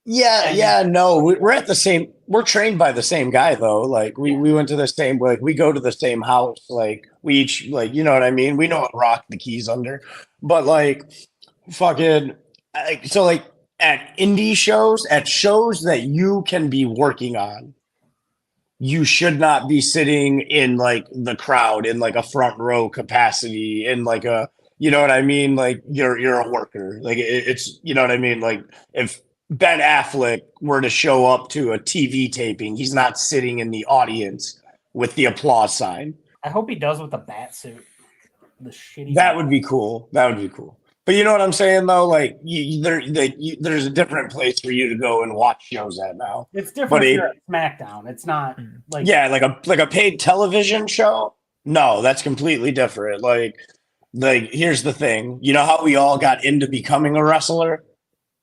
No, we're at the same. We're trained by the same guy though. Like we went to the same. Like we go to the same house. Like we each like you know what I mean. We know what rock the keys under, but like fucking. So like at indie shows, at shows that you can be working on, you should not be sitting in like the crowd in like a front row capacity in like a you know what I mean. Like you're a worker. Like it's you know what I mean. Like if Ben Affleck were to show up to a TV taping, he's not sitting in the audience with the applause sign. I hope he does with the bat suit. The shitty. That would be cool. That would be cool. But you know what I'm saying, though? Like, there's a different place for you to go and watch shows at now. It's different if you're at SmackDown. It's not like like a paid television show. No, that's completely different. Like here's the thing. You know how we all got into becoming a wrestler?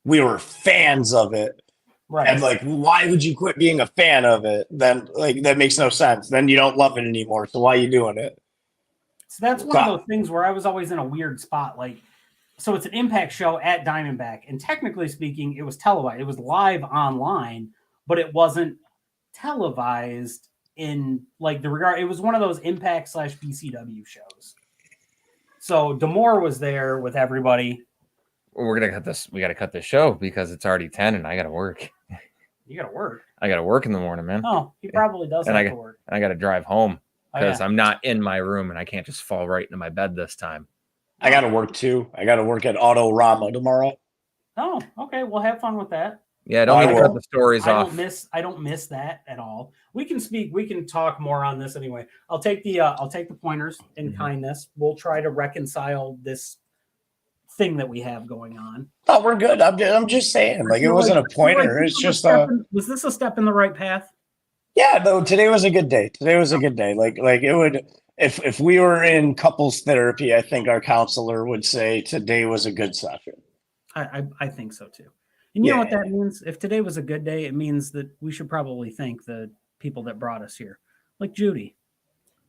We were fans of it. right. And like, why would you quit being a fan of it? Then like that makes no sense. Then you don't love it anymore. So why are you doing it? So that's one of those things where I was always in a weird spot. Like, so it's an Impact show at Diamondback, and technically speaking, it was televised. It was live online, but it wasn't televised in like the regard. It was one of those Impact / BCW shows. So D'Amore was there with everybody. we're gonna cut this. We got to cut this show because it's already 10 and I got to work. You got to work. I got to work in the morning, man. Oh, he probably does And have to work. And I got to drive home because Oh, yeah. I'm not in my room and I can't just fall right into my bed this time. I got to work too. I got to work at Autorama tomorrow. Oh, okay. Well, have fun with that. Yeah, don't need to cut the stories off. I don't miss that at all. We can speak. We can talk more on this anyway. I'll take the pointers in kindness. We'll try to reconcile this thing that we have going on. Oh, we're good. I'm just saying. Like it wasn't a pointer. It's just was this a step in the right path? Yeah, no, today was a good day. Today was a good day. Like it would if we were in couples therapy, I think our counselor would say today was a good session. I think so too. And you know what that means? If today was a good day, it means that we should probably thank the people that brought us here, like Judy.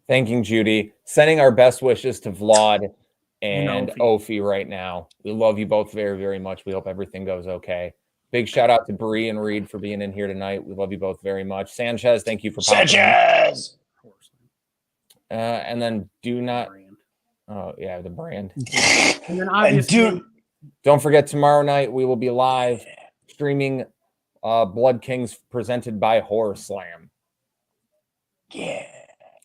Thanking Judy. Sending our best wishes to Vlad and Ophi right now. We love you both very, very much. We hope everything goes okay. Big shout out to Bree and Reed for being in here tonight. We love you both very much. Sanchez, thank you for popping Sanchez. And then do not. Oh yeah, the brand. And then obviously, don't forget tomorrow night we will be live streaming Blood Kings presented by HorrorSlam. Yeah.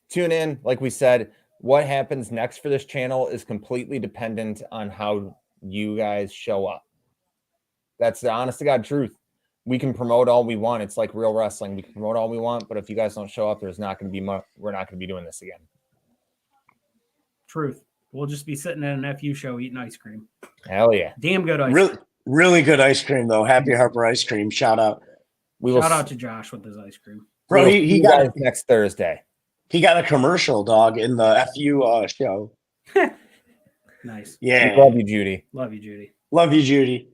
Tune in. Like we said, what happens next for this channel is completely dependent on how you guys show up. That's the honest to God truth. We can promote all we want. It's like real wrestling. We can promote all we want, but if you guys don't show up, there's not going to be much. We're not going to be doing this again. Truth. We'll just be sitting at an FU show eating ice cream. Hell yeah. Damn good ice cream. Really good ice cream, though. Happy Harper ice cream. Shout out. Shout out to Josh with his ice cream. Bro, he got it next Thursday. He got a commercial, dog, in the FU show. Nice. Yeah. We love you, Judy. Love you, Judy. Love you, Judy.